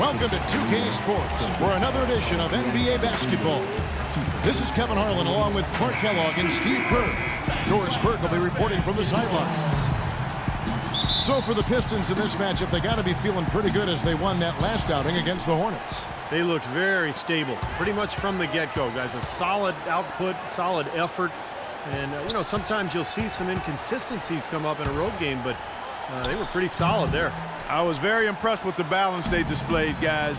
Welcome to 2K Sports for another edition of NBA basketball. This is Kevin Harlan along with Clark Kellogg and Steve Kerr. Doris Burke will be reporting from the sidelines. So for the Pistons in this matchup, they got to be feeling pretty good as they won that last outing against the Hornets. They looked very stable, pretty much from the get-go, guys. A solid output, solid effort. And, you know, sometimes you'll see some inconsistencies come up in a road game, but they were pretty solid there. I was very impressed with the balance they displayed, guys.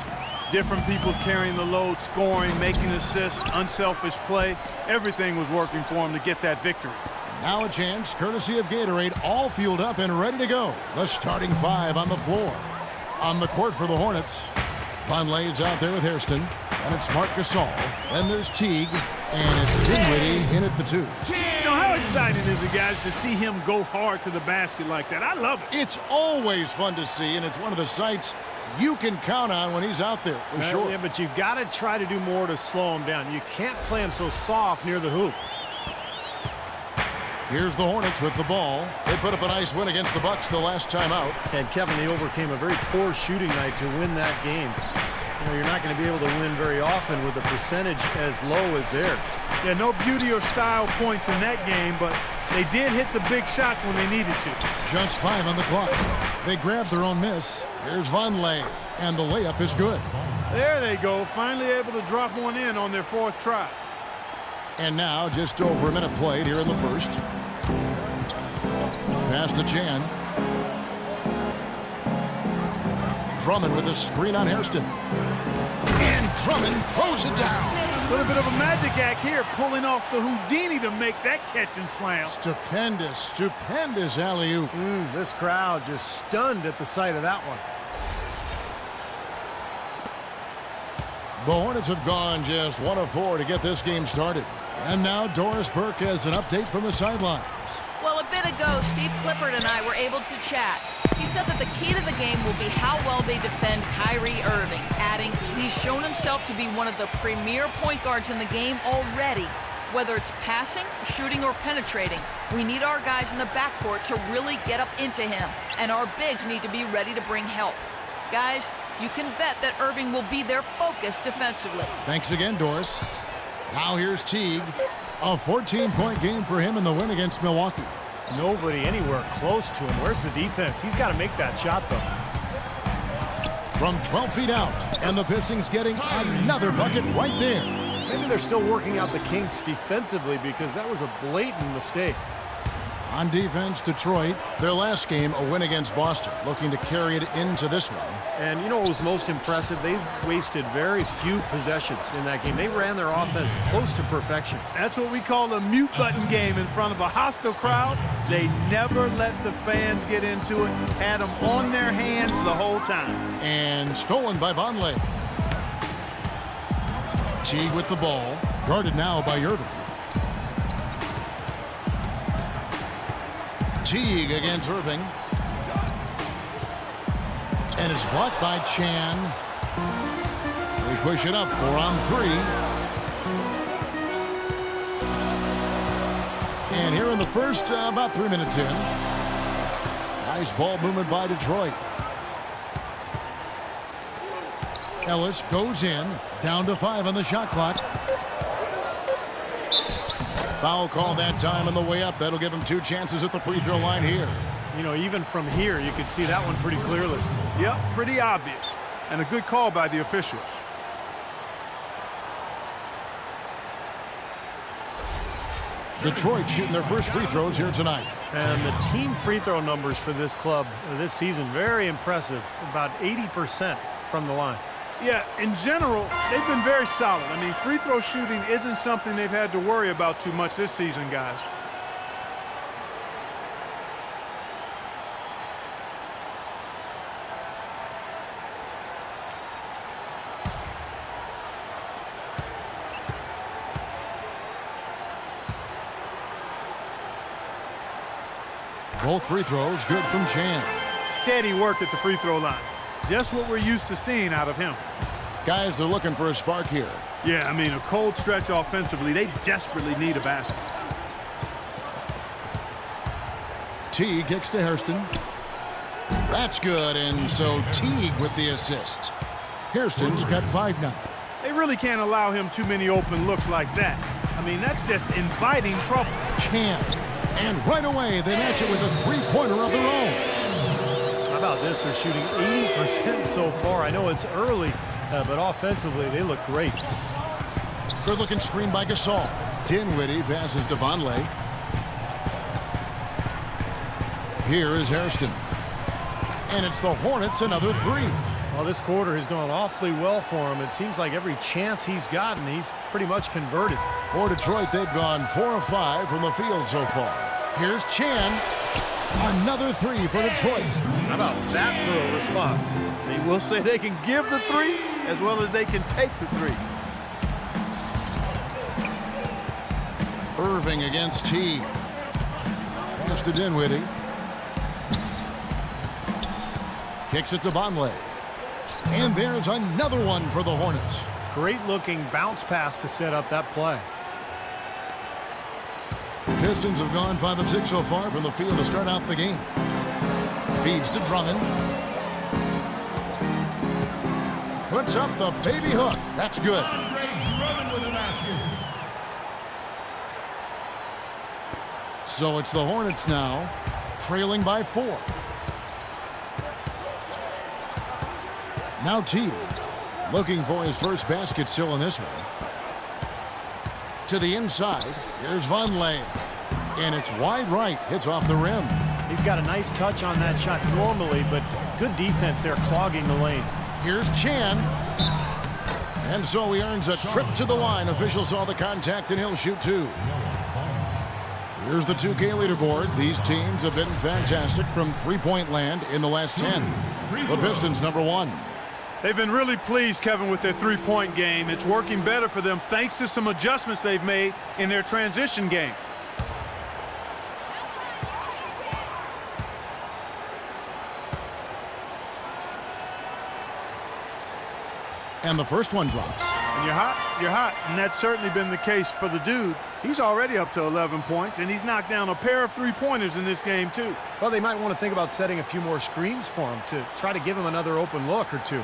Different people carrying the load, scoring, making assists, unselfish play. Everything was working for them to get that victory. Now a chance, courtesy of Gatorade, all fueled up and ready to go. The starting five on the floor. On the court for the Hornets, Vonleh's out there with Hairston, and it's Marc Gasol. Then there's Teague, and it's Dinwiddie in at the 2. You know, how exciting is it, guys, to see him go hard to the basket like that? I love it. It's always fun to see, and it's one of the sights you can count on when he's out there, for sure. Yeah, but you've got to try to do more to slow him down. You can't play him so soft near the hoop. Here's the Hornets with the ball. They put up a nice win against the Bucks the last time out. And, Kevin, they overcame a very poor shooting night to win that game. You know, you're not going to be able to win very often with a percentage as low as theirs. Yeah, no beauty or style points in that game, but they did hit the big shots when they needed to. Just 5 on the clock. They grabbed their own miss. Here's Vonleh, and the layup is good. There they go, finally able to drop one in on their 4th try. And now just over a minute played here in the first. Pass to Chan. Drummond with a screen on Hairston. And Drummond throws it down. A little bit of a magic act here, pulling off the Houdini to make that catch and slam. Stupendous, stupendous alley-oop. This crowd just stunned at the sight of that one. The Hornets have gone just 1 of 4 to get this game started. And now Doris Burke has an update from the sidelines. Well, a bit ago, Steve Clifford and I were able to chat. He said that the key to the game will be how well they defend Kyrie Irving, adding he's shown himself to be one of the premier point guards in the game already. Whether it's passing, shooting, or penetrating, we need our guys in the backcourt to really get up into him, and our bigs need to be ready to bring help. Guys, you can bet that Irving will be their focus defensively. Thanks again, Doris. Now here's Teague. A 14-point game for him in the win against Milwaukee. Nobody anywhere close to him. Where's the defense? He's got to make that shot, though. From 12 feet out, and the Pistons getting another bucket right there. Maybe they're still working out the kinks defensively because that was a blatant mistake. On defense, Detroit, their last game, a win against Boston, looking to carry it into this one. And you know what was most impressive? They've wasted very few possessions in that game. They ran their offense close to perfection. That's what we call a mute button game in front of a hostile crowd. They never let the fans get into it, had them on their hands the whole time. And stolen by Vonleh. Teague with the ball, guarded now by Irving. Teague against Irving. And it's blocked by Chan. They push it up 4 on 3. And here in the first, about 3 minutes in. Nice ball movement by Detroit. Ellis goes in, down to 5 on the shot clock. Foul call that time on the way up. That'll give him 2 chances at the free throw line here. You know, even from here, you could see that one pretty clearly. Yep, pretty obvious. And a good call by the officials. Detroit shooting their first free throws here tonight. And the team free throw numbers for this club this season, very impressive. About 80% from the line. Yeah, in general, they've been very solid. I mean, free throw shooting isn't something they've had to worry about too much this season, guys. Both free throws good from Chan. Steady work at the free throw line. Just what we're used to seeing out of him. Guys are looking for a spark here. Yeah, I mean, a cold stretch offensively. They desperately need a basket. Teague kicks to Hairston. That's good, and so Teague with the assist. Hairston's got 5 now. They really can't allow him too many open looks like that. I mean, that's just inviting trouble. Chan. And right away, they match it with a three-pointer of their own. How about this? They're shooting 80% so far. I know it's early, but offensively, they look great. Good-looking screen by Gasol. Dinwiddie passes to Vonleh. Here is Hairston. And it's the Hornets, another 3. Well, this quarter has gone awfully well for him. It seems like every chance he's gotten, he's pretty much converted. For Detroit, they've gone 4 of 5 from the field so far. Here's Chan. Another 3 for Detroit. How about that for a response? They will say they can give the 3 as well as they can take the 3. Irving against Teague. Pass to Dinwiddie. Kicks it to Vonleh. And there's another one for the Hornets. Great-looking bounce pass to set up that play. The Pistons have gone 5 of 6 so far from the field to start out the game. Feeds to Drummond. Puts up the baby hook. That's good. So it's the Hornets now, trailing by 4. Now Teague, looking for his first basket still in this one. To the inside, here's Vonleh. And it's wide right, hits off the rim. He's got a nice touch on that shot normally, but good defense there clogging the lane. Here's Chan. And so he earns a trip to the line. Officials saw the contact and he'll shoot 2. Here's the 2K leaderboard. These teams have been fantastic from three-point land in the last 10. The Pistons number 1. They've been really pleased, Kevin, with their three-point game. It's working better for them thanks to some adjustments they've made in their transition game. And the first one drops. And you're hot, and that's certainly been the case for the dude. He's already up to 11 points, and he's knocked down a pair of three-pointers in this game, too. Well, they might want to think about setting a few more screens for him to try to give him another open look or 2.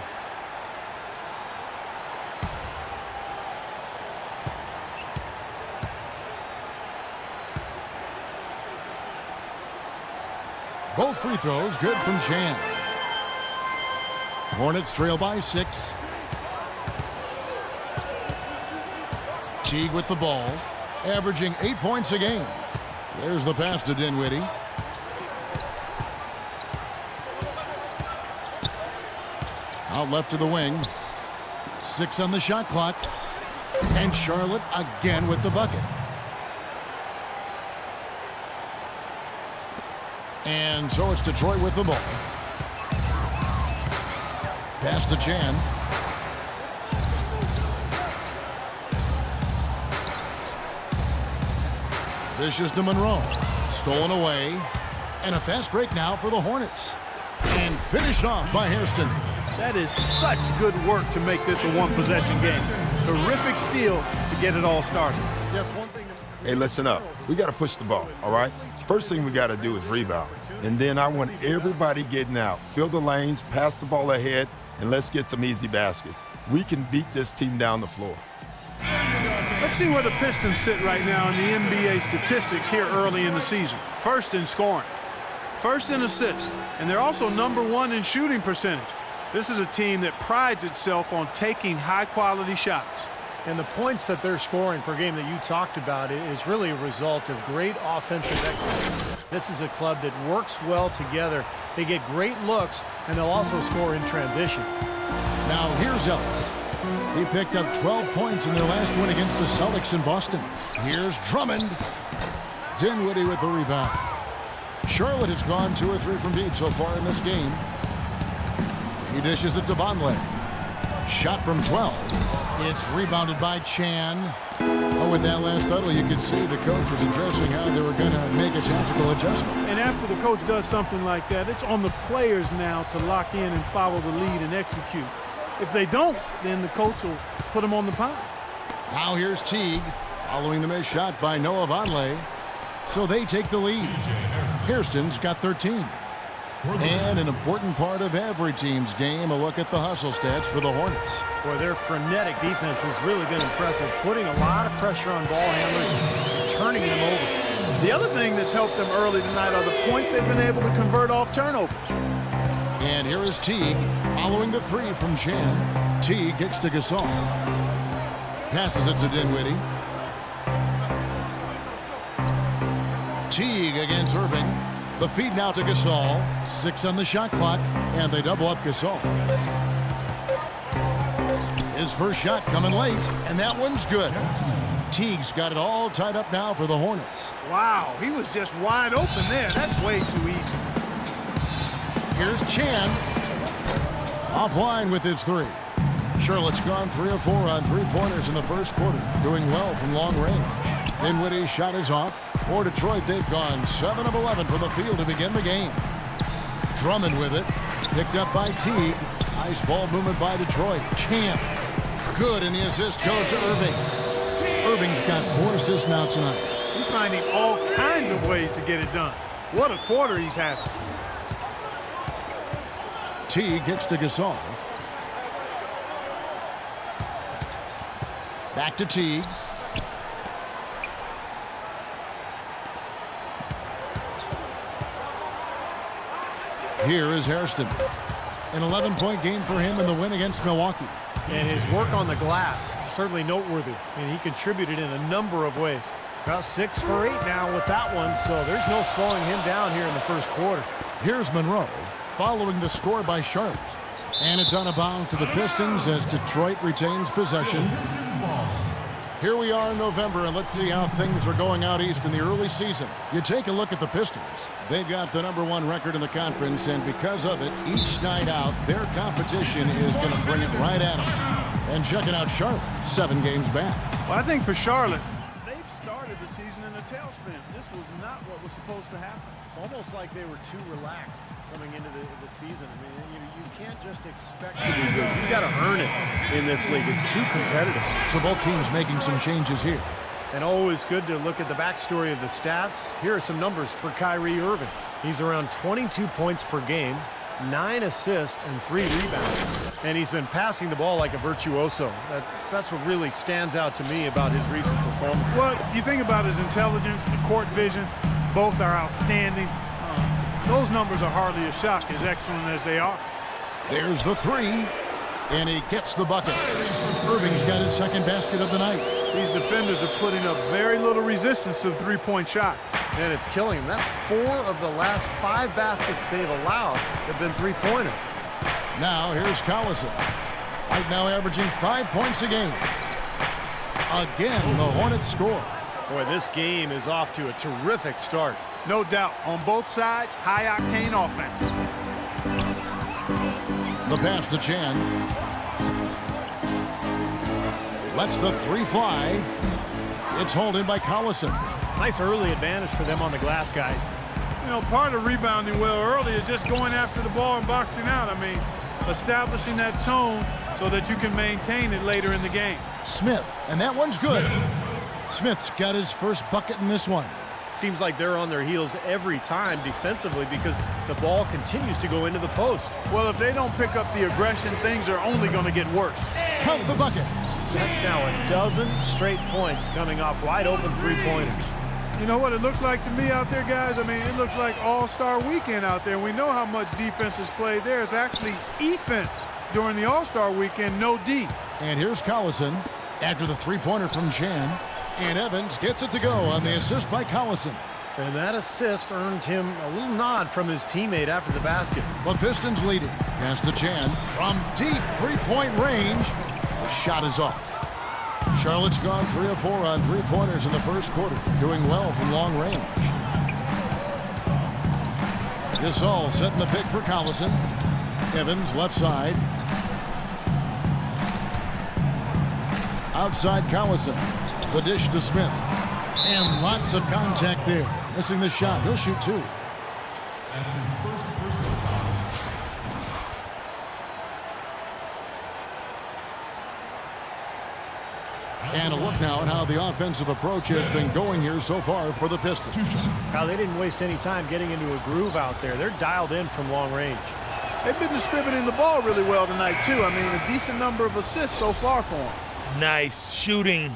Both free throws good from Chan. Hornets trail by 6. Teague with the ball, averaging 8 points a game. There's the pass to Dinwiddie. Out left to the wing. 6 on the shot clock. And Charlotte again with the bucket. And so it's Detroit with the ball. Pass to Chan. Dishes to Monroe. Stolen away. And a fast break now for the Hornets. And finished off by Hairston. That is such good work to make this a one-possession game. Terrific steal to get it all started. Yes, one thing. Hey, listen up. We got to push the ball, all right? First thing we got to do is rebound. And then I want everybody getting out. Fill the lanes, pass the ball ahead, and let's get some easy baskets. We can beat this team down the floor. Let's see where the Pistons sit right now in the NBA statistics here early in the season. First in scoring, first in assists, and they're also number 1 in shooting percentage. This is a team that prides itself on taking high-quality shots. And the points that they're scoring per game that you talked about is really a result of great offensive excellence. This is a club that works well together. They get great looks, and they'll also score in transition. Now here's Ellis. He picked up 12 points in their last win against the Celtics in Boston. Here's Drummond. Dinwiddie with the rebound. Charlotte has gone 2 or 3 from deep so far in this game. He dishes it to Vonleh. Shot from 12. It's rebounded by Chan. Oh, with that last huddle, you could see the coach was addressing how they were going to make a tactical adjustment. And after the coach does something like that, it's on the players now to lock in and follow the lead and execute. If they don't, then the coach will put them on the pile. Now here's Teague, following the missed shot by Noah Vonleh. So they take the lead. Hairston's got 13. And an important part of every team's game, a look at the hustle stats for the Hornets. Boy, their frenetic defense has really been impressive, putting a lot of pressure on ball handlers and turning them over. The other thing that's helped them early tonight are the points they've been able to convert off turnovers. And here is Teague following the three from Chan. Teague kicks to Gasol. Passes it to Dinwiddie. Teague against Irving. The feed now to Gasol. 6 on the shot clock, and they double up Gasol. His first shot coming late, and that one's good. Teague's got it all tied up now for the Hornets. Wow, he was just wide open there. That's way too easy. Here's Chan. Offline with his three. Charlotte's gone 3 of 4 on three-pointers in the first quarter, doing well from long range. Dinwiddie's shot is off. For Detroit, they've gone 7 of 11 from the field to begin the game. Drummond with it. Picked up by Teague. Nice ball movement by Detroit. Chan. Good, and the assist goes to Irving. Irving's got 4 assists now tonight. He's finding all kinds of ways to get it done. What a quarter he's having. Teague kicks to Gasol. Back to Teague. Here is Hairston. An 11-point game for him in the win against Milwaukee. And his work on the glass, certainly noteworthy. And he contributed in a number of ways. About 6 for 8 now with that one, so there's no slowing him down here in the first quarter. Here's Monroe, following the score by Charlotte. And it's on a bounce to the Pistons as Detroit retains possession. Here we are in November, and let's see how things are going out east in the early season. You take a look at the Pistons. They've got the #1 record in the conference, and because of it, each night out, their competition is going to bring it right at them. And checking out Charlotte, 7 games back. Well, I think for Charlotte, they've started the season in a tailspin. This was not what was supposed to happen. It's almost like they were too relaxed coming into the season. I mean, you can't just expect to be good. You got to earn it in this league. It's too competitive. So both teams making some changes here. And always good to look at the backstory of the stats. Here are some numbers for Kyrie Irving. He's around 22 points per game, 9 assists, and 3 rebounds. And he's been passing the ball like a virtuoso. That's what really stands out to me about his recent performance. Well, you think about his intelligence, the court vision, both are outstanding. Those numbers are hardly a shock, as excellent as they are. There's the three, and he gets the bucket. Irving's got his second basket of the night. These defenders are putting up very little resistance to the three-point shot. And it's killing him. That's 4 of the last 5 baskets they've allowed have been three-pointers. Now here's Collison. Right now averaging 5 points a game. Again, the Hornets score. Boy, this game is off to a terrific start. No doubt. On both sides, high-octane offense. The pass to Chan. Lets the three fly. It's hauled in by Collison. Nice early advantage for them on the glass, guys. You know, part of rebounding well early is just going after the ball and boxing out. I mean, establishing that tone so that you can maintain it later in the game. Smith, and that one's good. Smith's got his first bucket in this one. Seems like they're on their heels every time defensively because the ball continues to go into the post. Well, if they don't pick up the aggression, things are only going to get worse. Count the bucket. That's now a dozen straight points coming off wide open three-pointers. You know what it looks like to me out there, guys? I mean, it looks like All-Star Weekend out there. We know how much defense is played there. It's actually offense during the All-Star Weekend, no D. And here's Collison after the three-pointer from Chan. And Evans gets it to go on the assist by Collison. And that assist earned him a little nod from his teammate after the basket. The Pistons leading. Pass to Chan from deep three-point range. The shot is off. Charlotte's gone 3 of 4 on three-pointers in the first quarter, doing well from long range. Gasol setting the pick for Collison. Evans left side. Outside Collison. The dish to Smith. And lots of contact there. Missing the shot. He'll shoot 2. That's his first personal foul. And a look now at how the offensive approach has been going here so far for the Pistons. Now, they didn't waste any time getting into a groove out there. They're dialed in from long range. They've been distributing the ball really well tonight, too. I mean, a decent number of assists so far for them. Nice shooting.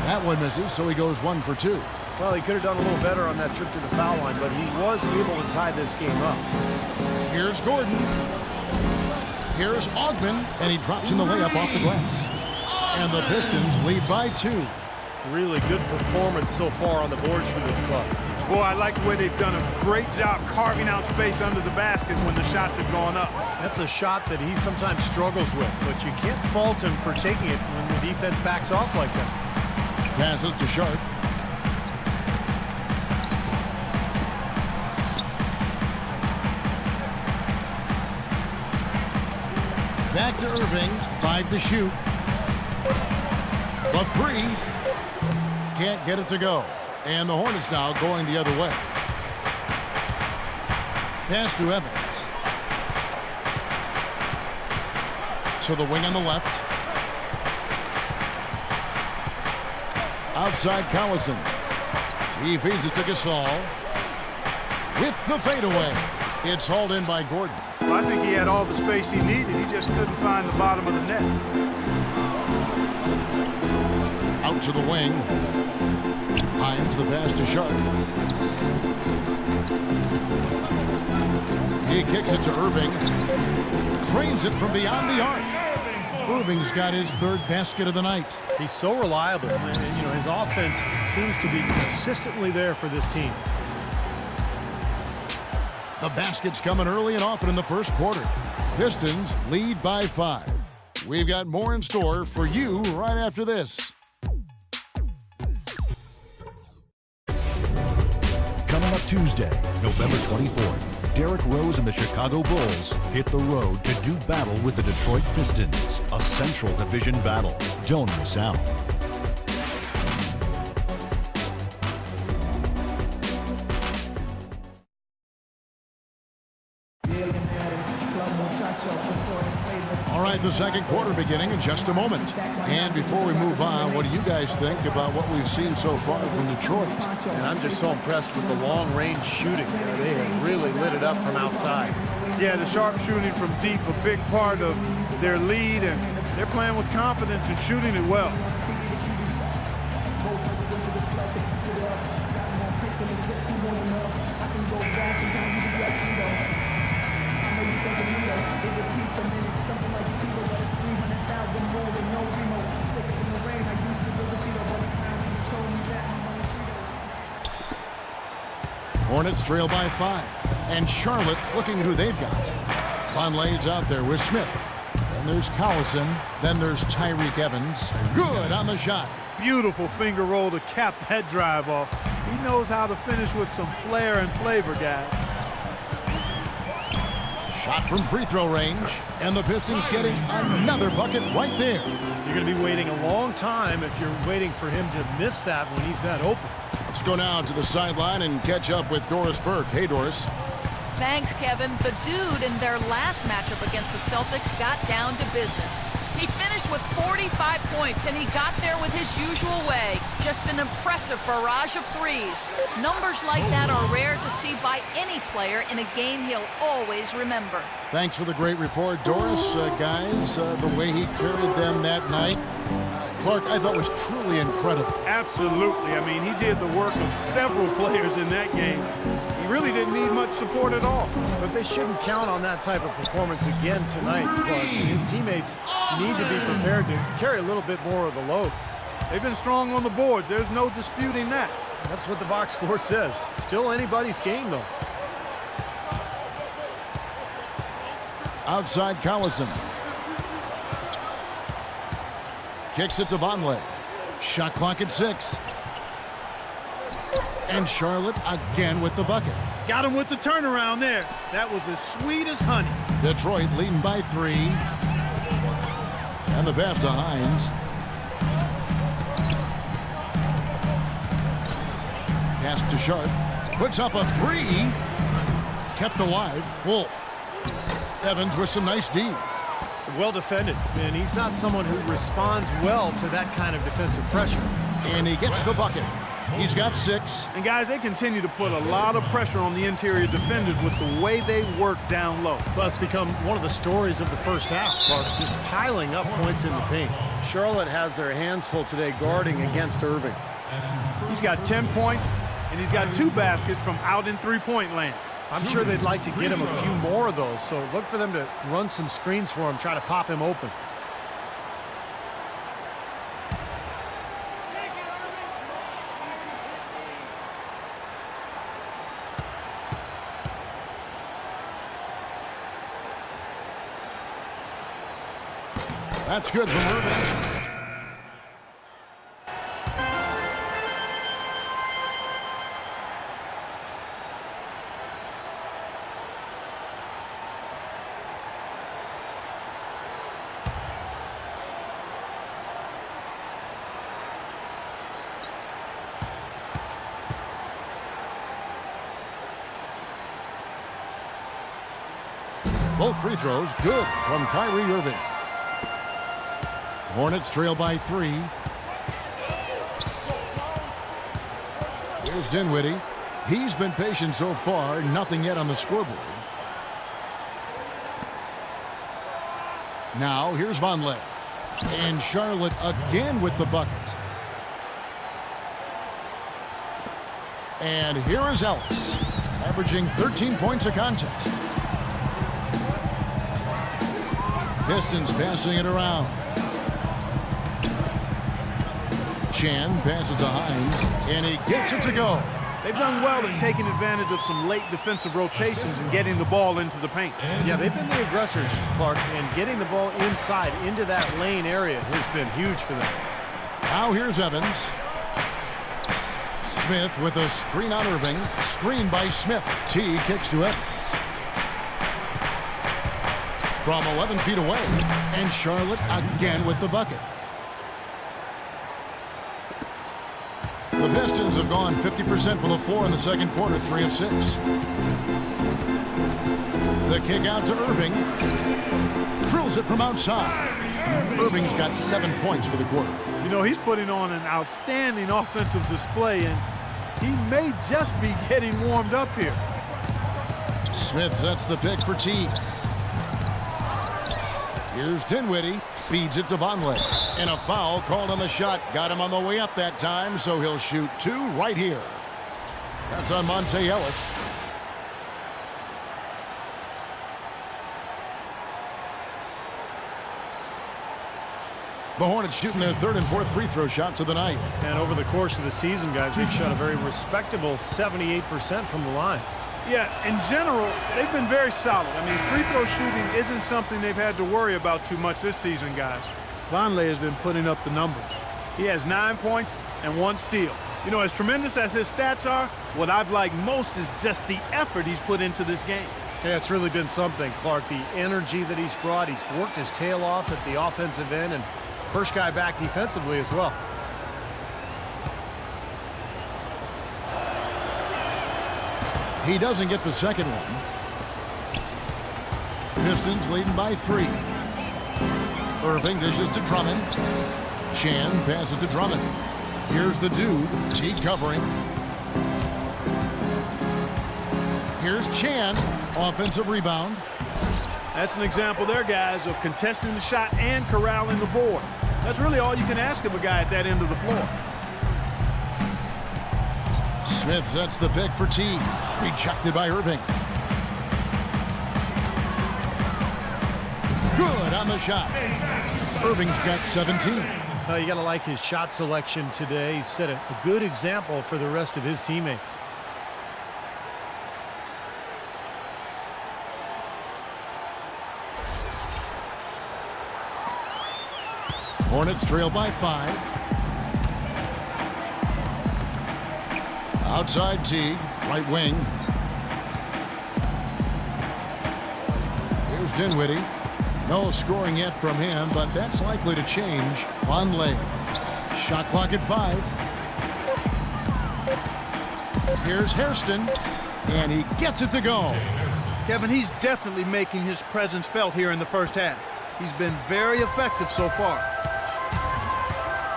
That one misses, so he goes 1 for 2. Well, he could have done a little better on that trip to the foul line, but he was able to tie this game up. Here's Gordon. Here's Ogman, and he drops in the layup off the glass. And the Pistons lead by 2. Really good performance so far on the boards for this club. Boy, I like the way they've done a great job carving out space under the basket when the shots have gone up. That's a shot that he sometimes struggles with, but you can't fault him for taking it when the defense backs off like that. Passes to Sharp. Back to Irving. 5 to shoot. The 3. Can't get it to go. And the Hornets now going the other way. Pass to Evans. To the wing on the left. Outside Collison. He feeds it to Gasol. With the fadeaway. It's hauled in by Gordon. Well, I think he had all the space he needed. He just couldn't find the bottom of the net. Out to the wing. Hines the pass to Sharp. He kicks it to Irving. Trains it from beyond the arc. Irving's got his 3rd basket of the night. He's so reliable, and you know, his offense seems to be consistently there for this team. The basket's coming early and often in the first quarter. Pistons lead by 5. We've got more in store for you right after this. Coming up Tuesday, November 24th, Derrick Rose and the Chicago Bulls hit the road to do battle with the Detroit Pistons, a Central Division battle. Don't miss out. All right, the second quarter beginning in just a moment. And before we move on, what do you guys think about what we've seen so far from Detroit? And I'm just so impressed with the long-range shooting. They have really lit it up from outside. Yeah, the sharp shooting from deep, a big part of their lead, and they're playing with confidence and shooting it well. Hornets trail by 5. And Charlotte looking at who they've got. Conley's out there with Smith. Then there's Collison. Then there's Tyreek Evans. Good on the shot. Beautiful finger roll to cap that drive off. He knows how to finish with some flair and flavor, guys. Shot from free throw range. And the Pistons getting another bucket right there. You're going to be waiting a long time if you're waiting for him to miss that when he's that open. Let's go now to the sideline and catch up with Doris Burke. Hey, Doris. Thanks, Kevin. The dude in their last matchup against the Celtics got down to business. He finished with 45 points, and he got there with his usual way. Just an impressive barrage of threes. Numbers like that are rare to see by any player in a game he'll always remember. Thanks for the great report, Doris. Guys, the way he carried them that night, Clark, I thought was truly incredible. Absolutely. I mean, he did the work of several players in that game. He really didn't need much support at all. But they shouldn't count on that type of performance again tonight, Clark. His teammates need to be prepared to carry a little bit more of the load. They've been strong on the boards. There's no disputing that. That's what the box score says. Still anybody's game, though. Outside Collison. Kicks it to Vonleh. Shot clock at 6. And Charlotte again with the bucket. Got him with the turnaround there. That was as sweet as honey. Detroit leading by 3. And the pass to Hines. Pass to Sharp. Puts up a 3. Kept alive. Wolf. Evans with some nice D. Well defended, and he's not someone who responds well to that kind of defensive pressure. And he gets the bucket. He's got 6. And guys, they continue to put a lot of pressure on the interior defenders with the way they work down low. Well, it's become one of the stories of the first half, Clark, just piling up points in the paint. Charlotte has their hands full today guarding against Irving. He's got 10 points, and he's got 2 baskets from out in three-point land. I'm sure they'd like to get him a few more of those, so look for them to run some screens for him, try to pop him open. That's good from Irving. Both free throws good from Kyrie Irving. Hornets trail by 3. Here's Dinwiddie. He's been patient so far. Nothing yet on the scoreboard. Now here's Vonleh. And Charlotte again with the bucket. And here is Ellis, averaging 13 points a contest. Pistons passing it around. Chan passes to Hines, and he gets it to go. They've done well at taking advantage of some late defensive rotations and getting the ball into the paint. Yeah, they've been the aggressors, Clark, and getting the ball inside into that lane area has been huge for them. Now here's Evans. Smith with a screen on Irving. Screen by Smith. T kicks to Evans. From 11 feet away, and Charlotte again with the bucket. The Pistons have gone 50% from the floor in the second quarter, 3 of 6. The kick out to Irving. Drills it from outside. Irving's got 7 points for the quarter. You know, he's putting on an outstanding offensive display, and he may just be getting warmed up here. Smith sets the pick for T. Here's Dinwiddie, feeds it to Vonleh. And a foul called on the shot. Got him on the way up that time, so he'll shoot 2 right here. That's on Monte Ellis. The Hornets shooting their 3rd and 4th free throw shots of the night. And over the course of the season, guys, they've shot a very respectable 78% from the line. Yeah, in general, they've been very solid. I mean, free throw shooting isn't something they've had to worry about too much this season, guys. Vonleh has been putting up the numbers. He has 9 points and 1 steal. You know, as tremendous as his stats are, what I've liked most is just the effort he's put into this game. Yeah, it's really been something, Clark. The energy that he's brought. He's worked his tail off at the offensive end, and first guy back defensively as well. He doesn't get the second one. Pistons leading by 3. Irving dishes to Drummond. Chan passes to Drummond. Here's the dude. T covering. Here's Chan. Offensive rebound. That's an example there, guys, of contesting the shot and corralling the board. That's really all you can ask of a guy at that end of the floor. Smith sets the pick for T. Rejected by Irving. Good on the shot. Irving's got 17. You got to like his shot selection today. He set a good example for the rest of his teammates. Hornets trail by 5. Outside Teague, right wing. Here's Dinwiddie. No scoring yet from him, but that's likely to change. Vonleh. Shot clock at 5. Here's Hairston, and he gets it to go. Kevin, he's definitely making his presence felt here in the first half. He's been very effective so far.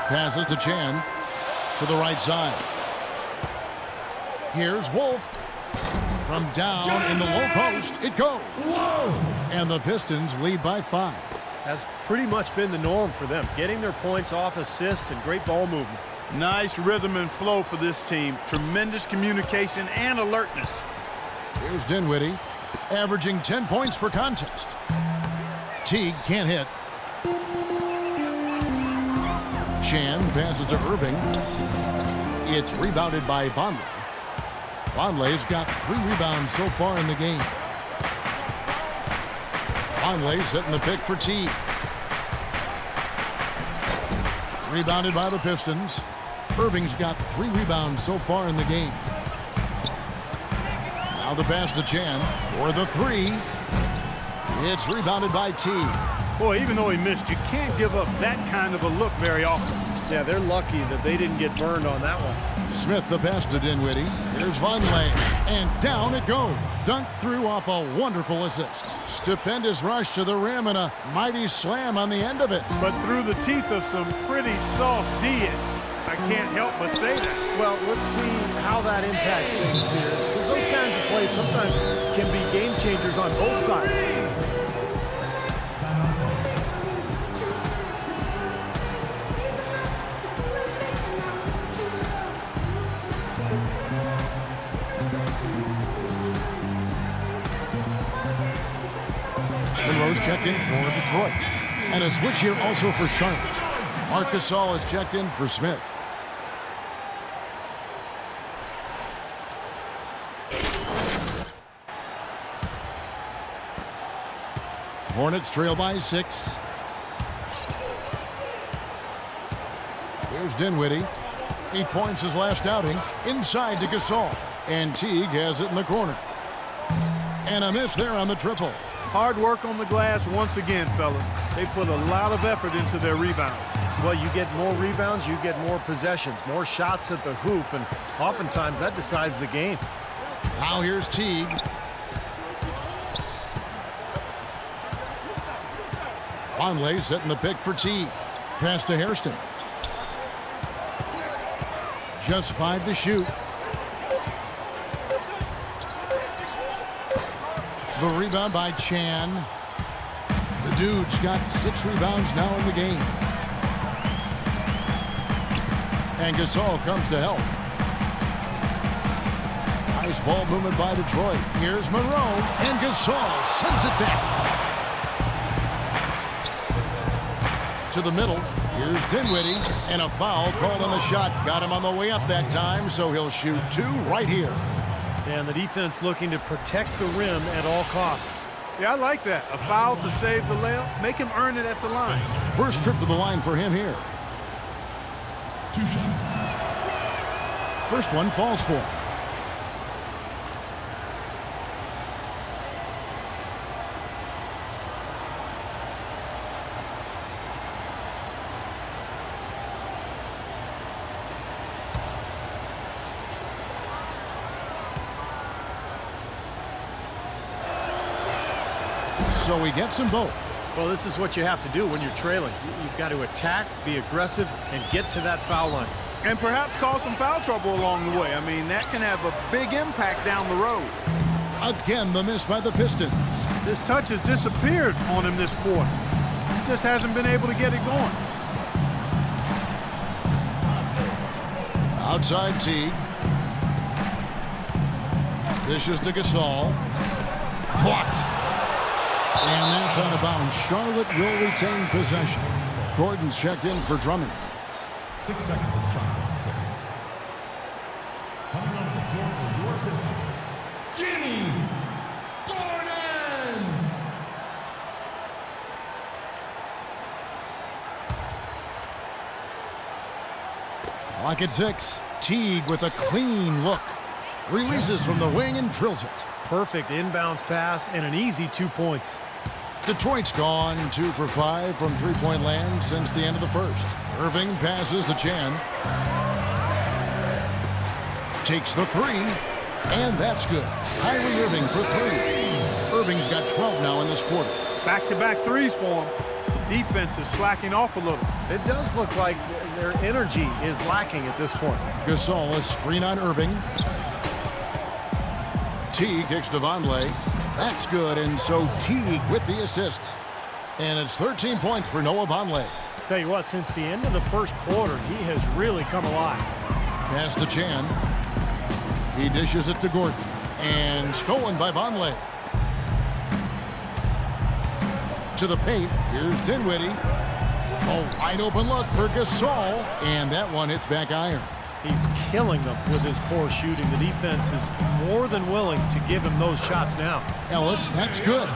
Passes to Chan to the right side. Here's Wolf. From down in the low post, it goes. And the Pistons lead by 5. That's pretty much been the norm for them, getting their points off assists and great ball movement. Nice rhythm and flow for this team. Tremendous communication and alertness. Here's Dinwiddie, averaging 10 points per contest. Teague can't hit. Chan passes to Irving. It's rebounded by Vonleh. Vonleh's got 3 rebounds so far in the game. Vonleh setting the pick for Teague. Rebounded by the Pistons. Irving's got 3 rebounds so far in the game. Now the pass to Chan for the 3. It's rebounded by Teague. Boy, even though he missed, you can't give up that kind of a look very often. Yeah, they're lucky that they didn't get burned on that one. Smith the pass to Dinwiddie. Here's Vonleh, and down it goes. Dunked through off a wonderful assist. Stupendous rush to the rim and a mighty slam on the end of it. But through the teeth of some pretty soft D. I can't help but say that. Well, let's see how that impacts things here. Because those kinds of plays sometimes can be game changers on both sides. Monroe's checked in for Detroit. And a switch here also for Charlotte. Marc Gasol is checked in for Smith. Hornets trail by 6. Here's Dinwiddie. 8 points his last outing. Inside to Gasol. And Teague has it in the corner. And a miss there on the triple. Hard work on the glass once again, fellas. They put a lot of effort into their rebound. Well, you get more rebounds, you get more possessions, more shots at the hoop, and oftentimes that decides the game. Now here's Teague. Vonleh setting the pick for Teague. Pass to Hairston. Just 5 to shoot. The rebound by Chan. The dude's got 6 rebounds now in the game. And Gasol comes to help. Nice ball movement by Detroit. Here's Monroe, and Gasol sends it back. To the middle. Here's Dinwiddie, and a foul called on the shot. Got him on the way up that time, so he'll shoot 2 right here. And the defense looking to protect the rim at all costs. Yeah, I like that. A foul to save the layup. Make him earn it at the line. First trip to the line for him here. 2 shots. First one falls for. So he gets them both. Well, this is what you have to do when you're trailing. You've got to attack, be aggressive, and get to that foul line. And perhaps cause some foul trouble along the way. I mean, that can have a big impact down the road. Again, the miss by the Pistons. This touch has disappeared on him this quarter. He just hasn't been able to get it going. Outside Teague. Dishes to Gasol. Blocked. And that's out of bounds. Charlotte will retain possession. Gordon's checked in for Drummond. 6 seconds on the shot clock. 6. Coming onto the floor for your Pistons, Jimmy Gordon. Clock at 6. Teague with a clean look. Releases from the wing and drills it. Perfect inbounds pass and an easy 2 points. Detroit's gone 2 for 5 from three-point land since the end of the first. Irving passes to Chan. Takes the three, and that's good. Kyrie Irving for three. Irving's got 12 now in this quarter. Back-to-back threes for him. Defense is slacking off a little. It does look like their energy is lacking at this point. Gasol, a screen on Irving. Teague kicks to Vonleh. That's good, and so Teague with the assist. And it's 13 points for Noah Vonleh. Tell you what, since the end of the first quarter, he has really come alive. Pass to Chan. He dishes it to Gordon. And stolen by Vonleh. To the paint. Here's Dinwiddie. A wide open look for Gasol. And that one hits back iron. He's killing them with his poor shooting. The defense is more than willing to give him those shots now. Ellis, that's good.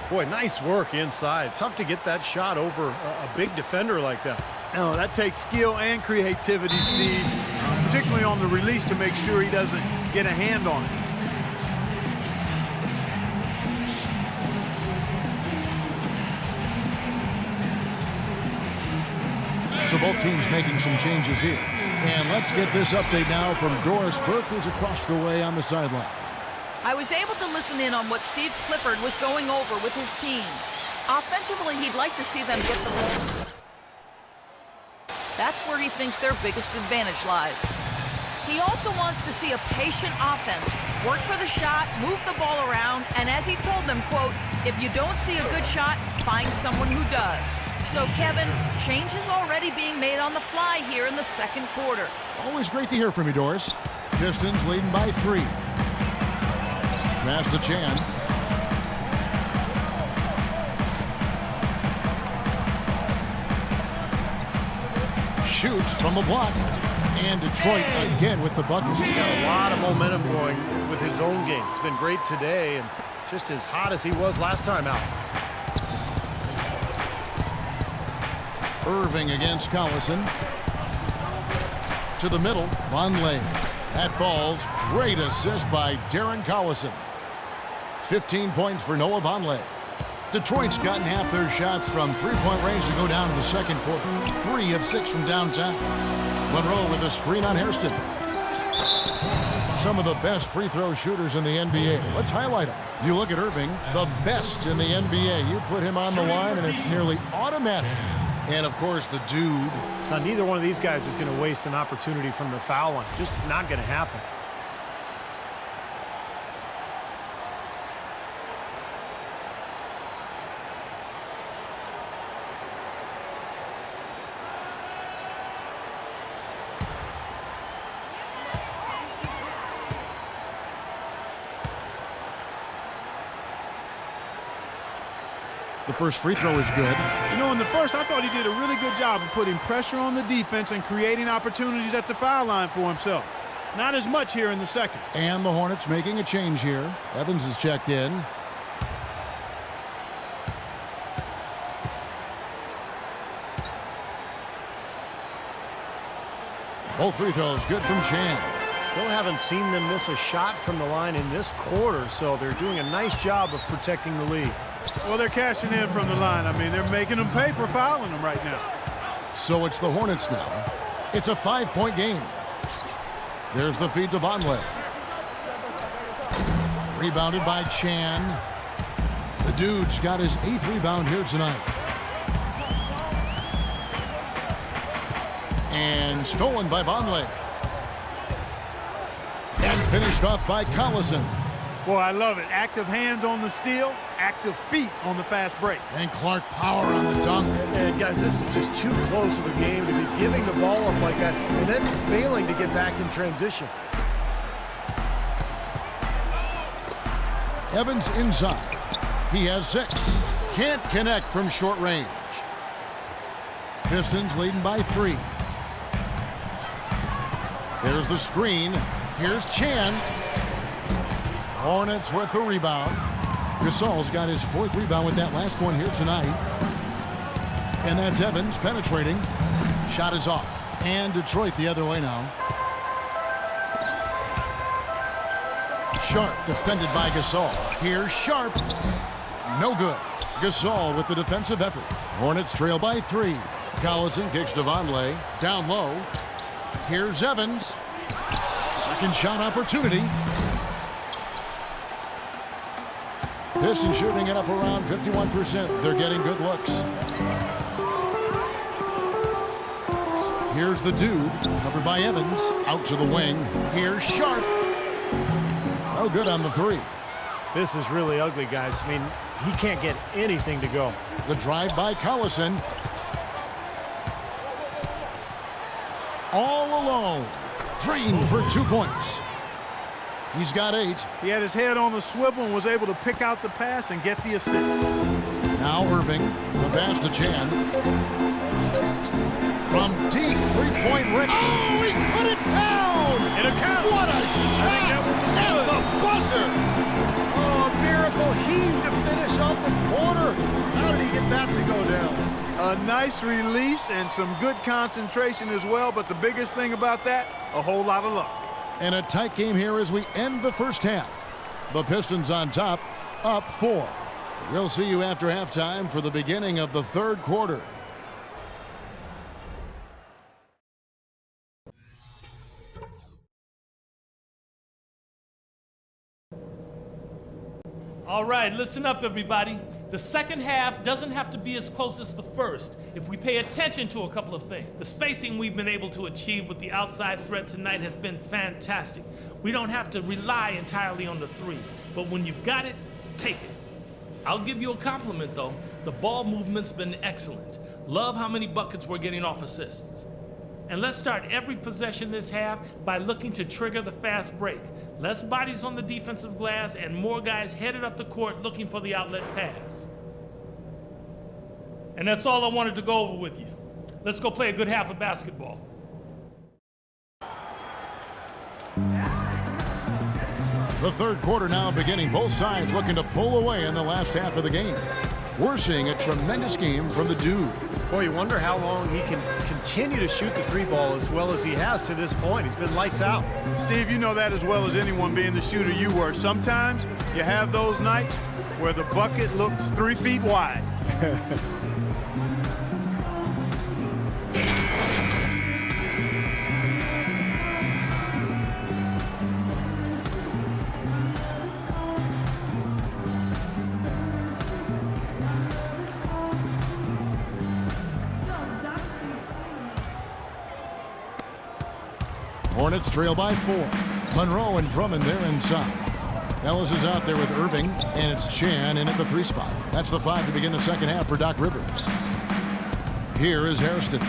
Boy, nice work inside. Tough to get that shot over a big defender like that. No, that takes skill and creativity, Steve, particularly on the release to make sure he doesn't get a hand on it. So both teams making some changes here. And let's get this update now from Doris Burke, who's across the way on the sideline. I was able to listen in on what Steve Clifford was going over with his team. Offensively, he'd like to see them get the ball. That's where he thinks their biggest advantage lies. He also wants to see a patient offense, work for the shot, move the ball around, and as he told them, quote, if you don't see a good shot, find someone who does. So, Kevin, change is already being made on the fly here in the second quarter. Always great to hear from you, Doris. Pistons leading by 3. Pass to Chan. Shoots from the block. And Detroit again with the buckets. He's got a lot of momentum going with his own game. It's been great today and just as hot as he was last time out. Irving against Collison. To the middle, Vonleh. That falls. Great assist by Darren Collison. 15 points for Noah Vonleh. Detroit's gotten half their shots from three-point range to go down to the second quarter. 3 of 6 from downtown. Monroe with a screen on Hairston. Some of the best free throw shooters in the NBA. Let's highlight them. You look at Irving, the best in the NBA. You put him on the line, and it's nearly automatic. And, of course, the dude. Now, neither one of these guys is going to waste an opportunity from the foul line. Just not going to happen. The first free throw is good. You know, in the first, I thought he did a really good job of putting pressure on the defense and creating opportunities at the foul line for himself. Not as much here in the second. And the Hornets making a change here. Evans is checked in. Both free throws good from Chan. Still haven't seen them miss a shot from the line in this quarter, so they're doing a nice job of protecting the lead. Well, they're cashing in from the line. I mean, they're making them pay for fouling them right now. So it's the Hornets now. It's a 5-point game. There's the feed to Vonleh. Rebounded by Chan. The dude's got his 8th rebound here tonight. And stolen by Vonleh. And finished off by Collison. Boy, I love it. Active hands on the steal, active feet on the fast break. And Clark power on the dunk. And guys, this is just too close of a game to be giving the ball up like that and then failing to get back in transition. Evans inside. He has 6. Can't connect from short range. Pistons leading by 3. There's the screen. Here's Chan. Hornets with the rebound. Gasol's got his 4th rebound with that last one here tonight. And that's Evans penetrating. Shot is off. And Detroit the other way now. Sharp defended by Gasol. Here's Sharp. No good. Gasol with the defensive effort. Hornets trail by 3. Collison kicks to Vonleh. Down low. Here's Evans. Second shot opportunity. Pistons shooting it up around 51%. They're getting good looks. Here's the dude, covered by Evans. Out to the wing. Here's Sharp. No good on the 3. This is really ugly, guys. I mean, he can't get anything to go. The drive by Collison. All alone. Drained for 2 points. He's got 8. He had his head on the swivel and was able to pick out the pass and get the assist. Now Irving. The pass to Chan. From deep, 3-point range. Oh, he put it down! It'll count. What a shot! At the buzzer! Oh, a miracle heave to finish off the corner. How did he get that to go down? A nice release and some good concentration as well, but the biggest thing about that, a whole lot of luck. And a tight game here as we end the first half. The Pistons on top, up 4. We'll see you after halftime for the beginning of the third quarter. All right, listen up, everybody. The second half doesn't have to be as close as the first if we pay attention to a couple of things. The spacing we've been able to achieve with the outside threat tonight has been fantastic. We don't have to rely entirely on the 3, but when you've got it, take it. I'll give you a compliment, though. The ball movement's been excellent. Love how many buckets we're getting off assists. And let's start every possession this half by looking to trigger the fast break. Less bodies on the defensive glass and more guys headed up the court looking for the outlet pass. And that's all I wanted to go over with you. Let's go play a good half of basketball. The third quarter now beginning. Both sides looking to pull away in the last half of the game. We're seeing a tremendous game from the dude. Boy, you wonder how long he can continue to shoot the 3 ball as well as he has to this point. He's been lights out. Steve, you know that as well as anyone, being the shooter you were. Sometimes you have those nights where the bucket looks 3 feet wide. Hornets trail by 4. Monroe and Drummond there inside. Ellis is out there with Irving, and it's Chan in at the 3 spot. That's the 5 to begin the second half for Doc Rivers. Here is Hairston.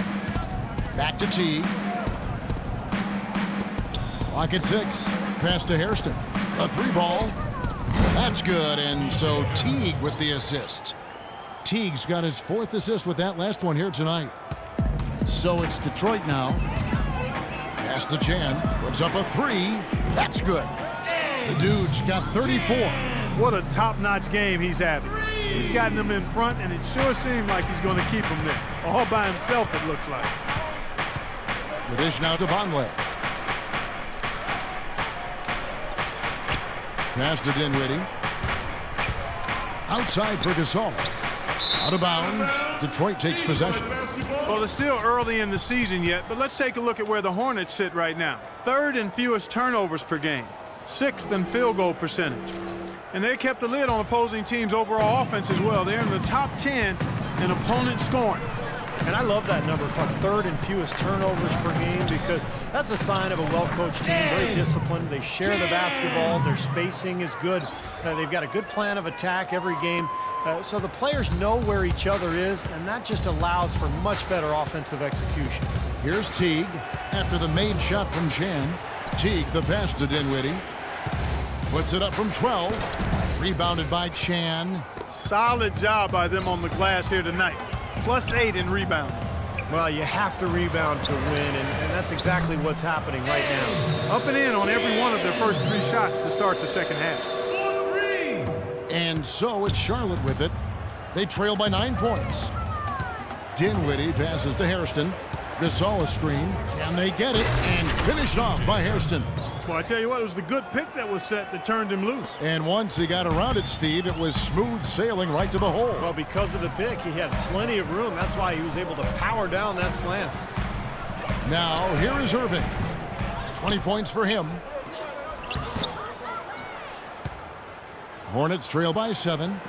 Back to Teague. Clock at 6. Pass to Hairston. A 3 ball. That's good, and so Teague with the assist. Teague's got his 4th assist with that last one here tonight. So it's Detroit now. Pass to Chan, puts up a 3. That's good. The dude's got 34. What a top-notch game he's having. He's gotten them in front, and it sure seemed like he's going to keep them there. All by himself, it looks like. The dish now to Vonleh. Pass to Dinwiddie. Outside for Gasol. Out of bounds. Detroit takes possession. Well, it's still early in the season yet, but let's take a look at where the Hornets sit right now. 3rd in fewest turnovers per game. 6th in field goal percentage. And they kept the lid on opposing teams' overall offense as well. They're in the top 10 in opponent scoring. And I love that number, 3rd in fewest turnovers per game, because that's a sign of a well-coached team, very disciplined. They share the basketball. Their spacing is good. They've got a good plan of attack every game. So the players know where each other is, and that just allows for much better offensive execution. Here's Teague after the made shot from Chan. Teague, the pass to Dinwiddie. Puts it up from 12. Rebounded by Chan. Solid job by them on the glass here tonight. +8 in rebounding. Well, you have to rebound to win, and that's exactly what's happening right now. Up and in on every one of their first 3 shots to start the second half. And so it's Charlotte with it. They trail by 9 points. Dinwiddie passes to Hairston. Gasol a screen. Can they get it? And finished off by Hairston. Well, I tell you what, it was the good pick that was set that turned him loose. And once he got around it, Steve, it was smooth sailing right to the hole. Well, because of the pick, he had plenty of room. That's why he was able to power down that slam. Now, here is Irving. 20 points for him. Hornets trail by 7.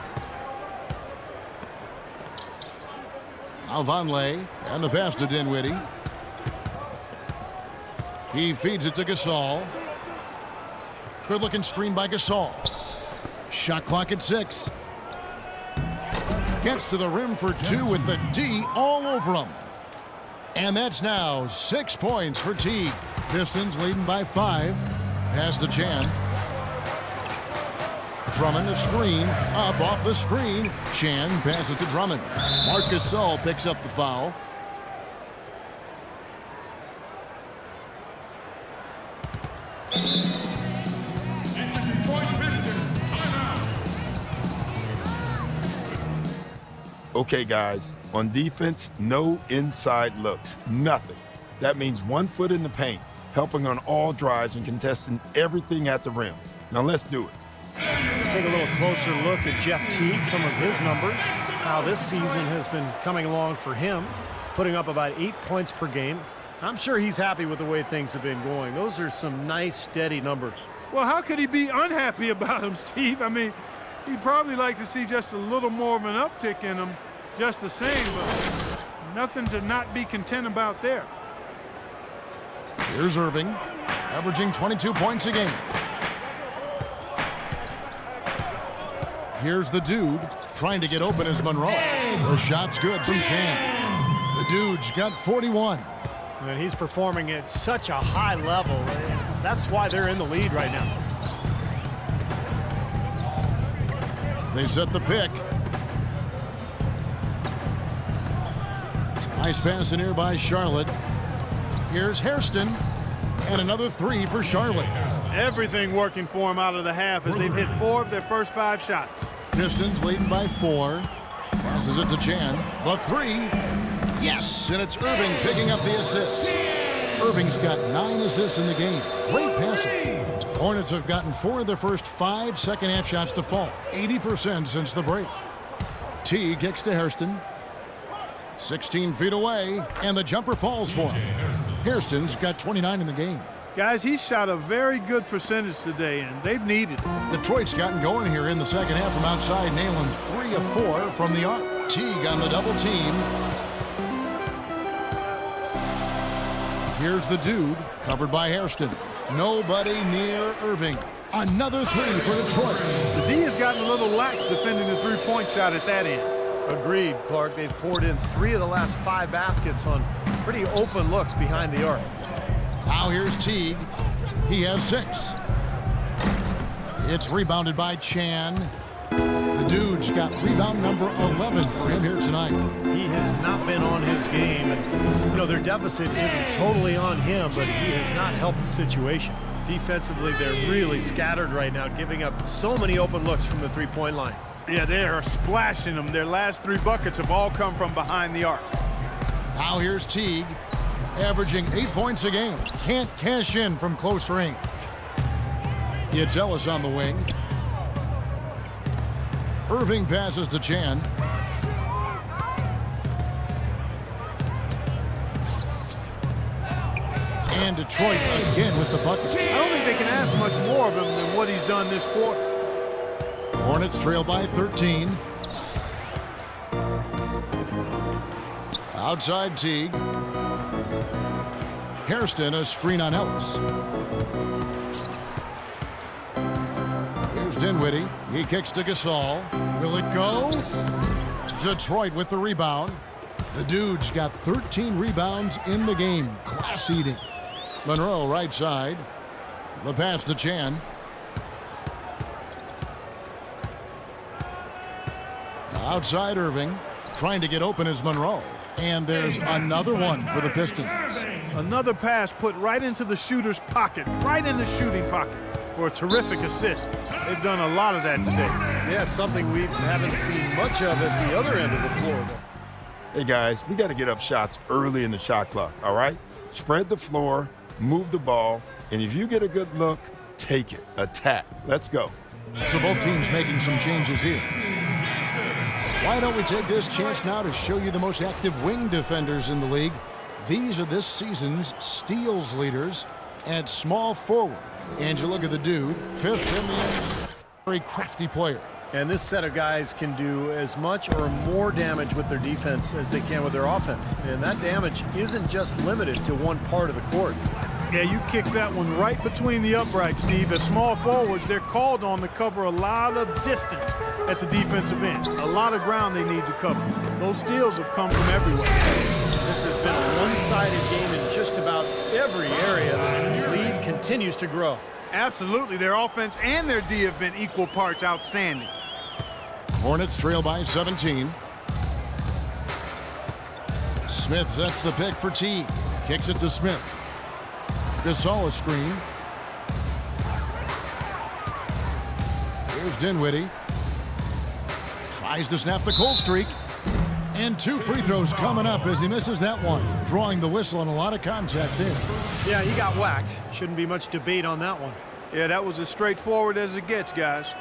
Now Vonleh, and the pass to Dinwiddie. He feeds it to Gasol. Good-looking screen by Gasol. Shot clock at 6. Gets to the rim for 2 with the D all over him. And that's now 6 points for Teague. Pistons leading by 5. Pass to Chan. Drummond a screen. Up off the screen. Chan passes to Drummond. Marc Gasol picks up the foul. It's a Detroit Pistons timeout. Okay, guys, on defense, no inside looks, nothing. That means 1 foot in the paint, helping on all drives and contesting everything at the rim. Now let's do it. Let's take a little closer look at Jeff Teague, some of his numbers, how this season has been coming along for him. He's putting up about 8 points per game. I'm sure he's happy with the way things have been going. Those are some nice, steady numbers. Well, how could he be unhappy about him, Steve? I mean, he'd probably like to see just a little more of an uptick in him, just the same, but nothing to not be content about there. Here's Irving, averaging 22 points a game. Here's the dude, trying to get open as Monroe. The shot's good from Chan. The dude's got 41. And he's performing at such a high level. That's why they're in the lead right now. They set the pick. Nice pass in here by Charlotte. Here's Hairston. And another 3 for Charlotte. Everything working for him out of the half as they've hit 4 of their first 5 shots. Pistons leading by 4. Passes it to Chan. The 3. Yes, and it's Irving picking up the assist. Irving's got 9 assists in the game. Great passing. Hornets have gotten 4 of their first 5 second-half shots to fall. 80% since the break. T kicks to Hairston. 16 feet away, and the jumper falls for him. Hairston's got 29 in the game. Guys, he shot a very good percentage today, and they've needed it. Detroit's gotten going here in the second half from outside, nailing 3 of 4 from the arc. Teague on the double team. Here's the dude, covered by Hairston. Nobody near Irving. Another 3 for Detroit. The D has gotten a little lax defending the three-point shot at that end. Agreed, Clark. They've poured in 3 of the last 5 baskets on pretty open looks behind the arc. Now here's Teague. He has 6. It's rebounded by Chan. The dude's got rebound number 11 for him here tonight. He has not been on his game, and you know their deficit isn't totally on him, but he has not helped the situation. Defensively, they're really scattered right now, giving up so many open looks from the three-point line. Yeah, they are splashing them. Their last 3 buckets have all come from behind the arc. Now here's Teague, averaging 8 points a game. Can't cash in from close range. It's Ellis on the wing. Irving passes to Chan. And Detroit again with the bucket. I don't think they can ask much more of him than what he's done this quarter. Hornets trail by 13. Outside Teague. Hairston, a screen on Ellis. Here's Dinwiddie. He kicks to Gasol. Will it go? Detroit with the rebound. The dude's got 13 rebounds in the game. Class eating. Monroe right side. The pass to Chan. Outside Irving. Trying to get open is Monroe. And there's another one for the Pistons. Another pass put right into the shooter's pocket, right in the shooting pocket for a terrific assist. They've done a lot of that today. Yeah, it's something we haven't seen much of at the other end of the floor. Hey, guys, we got to get up shots early in the shot clock, all right? Spread the floor, move the ball, and if you get a good look, take it. Attack. Let's go. So both teams making some changes here. Why don't we take this chance now to show you the most active wing defenders in the league? These are this season's steals leaders at small forward. And you look at the dude, fifth in the very crafty player. And this set of guys can do as much or more damage with their defense as they can with their offense. And that damage isn't just limited to one part of the court. Yeah, you kick that one right between the uprights, Steve. As small forwards, they're called on to cover a lot of distance at the defensive end. A lot of ground they need to cover. Those steals have come from everywhere. This has been a one-sided game in just about every area. The lead continues to grow. Absolutely. Their offense and their D have been equal parts outstanding. Hornets trail by 17. Smith sets the pick for T. Kicks it to Smith. Gasol a screen. Here's Dinwiddie. Tries to snap the cold streak. And 2 free throws coming up as he misses that one. Drawing the whistle and a lot of contact there. Yeah, he got whacked. Shouldn't be much debate on that one. Yeah, that was as straightforward as it gets, guys.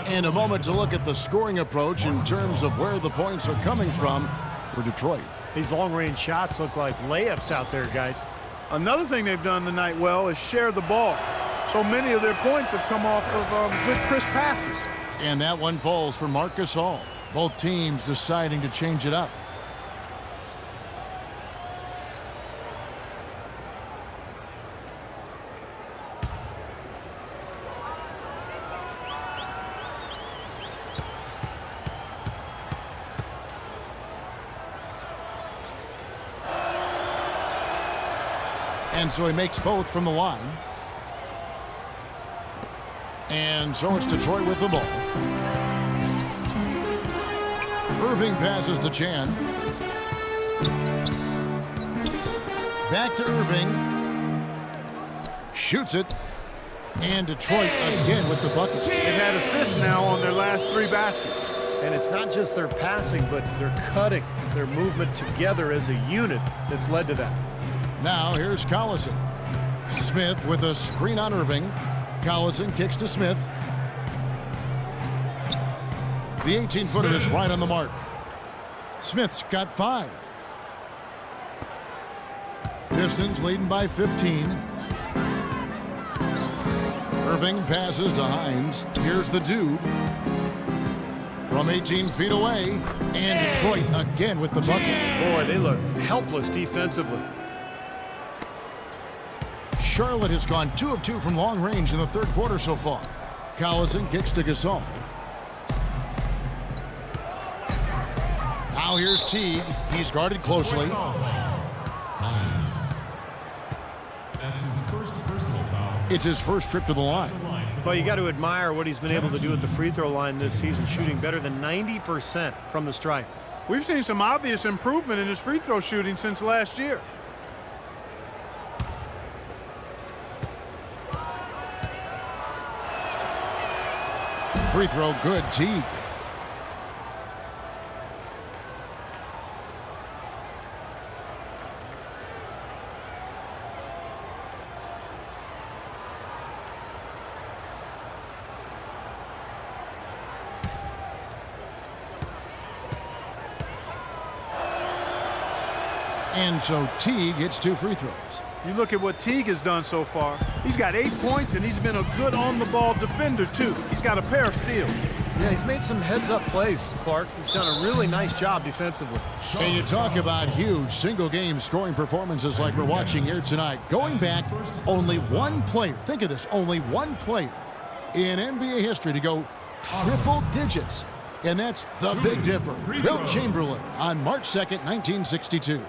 And a moment to look at the scoring approach in terms of where the points are coming from for Detroit. These long-range shots look like layups out there, guys. Another thing they've done tonight well is share the ball. So many of their points have come off of good, crisp passes. And that one falls for Marc Gasol. Both teams deciding to change it up. And so he makes both from the line. And so it's Detroit with the ball. Irving passes to Chan. Back to Irving. Shoots it. And Detroit again with the buckets. They've had assists now on their last 3 baskets. And it's not just their passing, but their cutting, their movement together as a unit that's led to that. Now here's Collison. Smith with a screen on Irving. Collison kicks to Smith. The 18-footer is right on the mark. Smith's got 5. Pistons leading by 15. Irving passes to Hines. Here's the dude. From 18 feet away. And Detroit again with the bucket. Boy, they look helpless defensively. Charlotte has gone 2 of 2 from long range in the third quarter so far. Collison kicks to Gasol. Now here's Teague. He's guarded closely. That's his first personal foul. It's his first trip to the line. Well, you got to admire what he's been able to do at the free throw line this season, shooting better than 90% from the stripe. We've seen some obvious improvement in his free throw shooting since last year. Free throw good, Teague. And so Teague hits 2 free throws. You look at what Teague has done so far. He's got 8 points, and he's been a good on-the-ball defender, too. He's got a pair of steals. Yeah, he's made some heads-up plays, Clark. He's done a really nice job defensively. And you talk about huge single-game scoring performances like we're watching here tonight. Going back, only one player, think of this, only one player in NBA history to go triple digits. And that's the Big Dipper, Wilt Chamberlain, on March 2nd, 1962.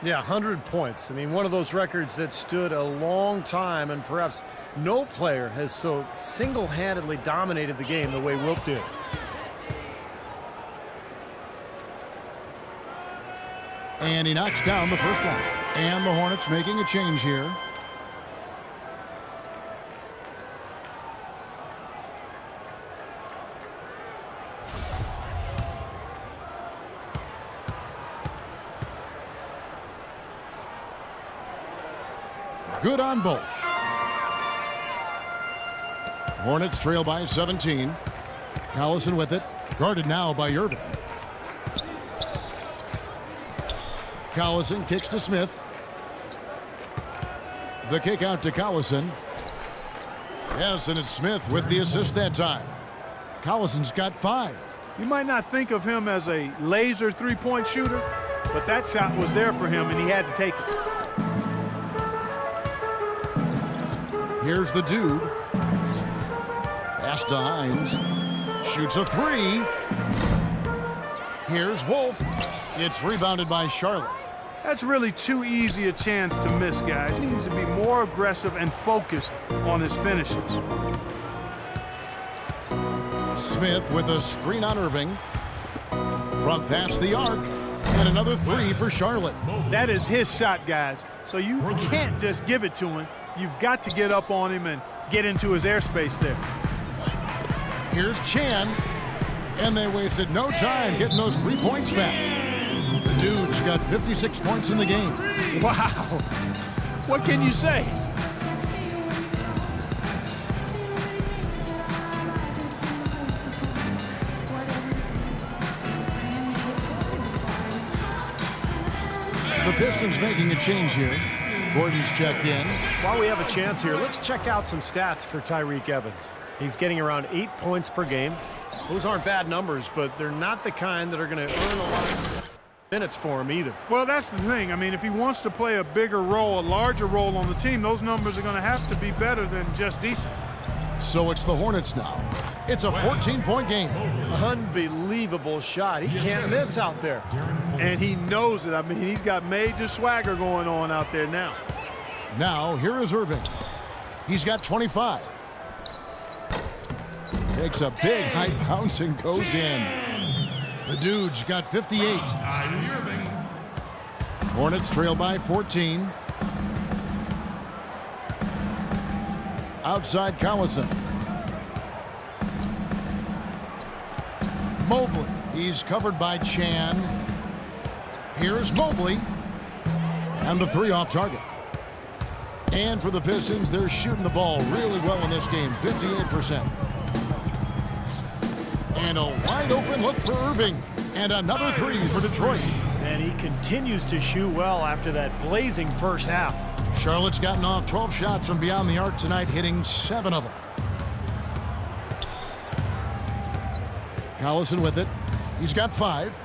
Yeah, 100 points. I mean, one of those records that stood a long time, and perhaps no player has so single-handedly dominated the game the way Wilt did. And he knocks down the first one. And the Hornets making a change here. Good on both. Hornets trail by 17. Collison with it. Guarded now by Irving. Collison kicks to Smith. The kick out to Collison. Yes, and it's Smith with the assist that time. Collison's got 5. You might not think of him as a laser three-point shooter, but that shot was there for him, and he had to take it. Here's the dude. Pass to Hines. Shoots a 3. Here's Wolf. It's rebounded by Charlotte. That's really too easy a chance to miss, guys. He needs to be more aggressive and focused on his finishes. Smith with a screen on Irving. From past the arc. And another 3 for Charlotte. That is his shot, guys. So you can't just give it to him. You've got to get up on him and get into his airspace there. Here's Chan. And they wasted no time getting those 3 points back. The dude's got 56 points in the game. Wow. What can you say? The Pistons making a change here. Gordon's checked in. While we have a chance here, let's check out some stats for Tyreke Evans. He's getting around 8 points per game. Those aren't bad numbers, but they're not the kind that are going to earn a lot of minutes for him either. Well, that's the thing. I mean, if he wants to play a bigger role, a larger role on the team, those numbers are going to have to be better than just decent. So it's the Hornets now. It's a 14-point game. Unbelievable shot. He can't miss out there. And he knows it. I mean, he's got major swagger going on out there now. Now, here is Irving. He's got 25. Takes a big high bounce and goes in. The dude's got 58. Hornets trail by 14. Outside Collison. Mobley. He's covered by Chan. Here's Mobley. And the 3 off target. And for the Pistons, they're shooting the ball really well in this game, 58%. And a wide open look for Irving. And another 3 for Detroit. And he continues to shoot well after that blazing first half. Charlotte's gotten off 12 shots from beyond the arc tonight, hitting 7 of them. Collison with it. He's got 5.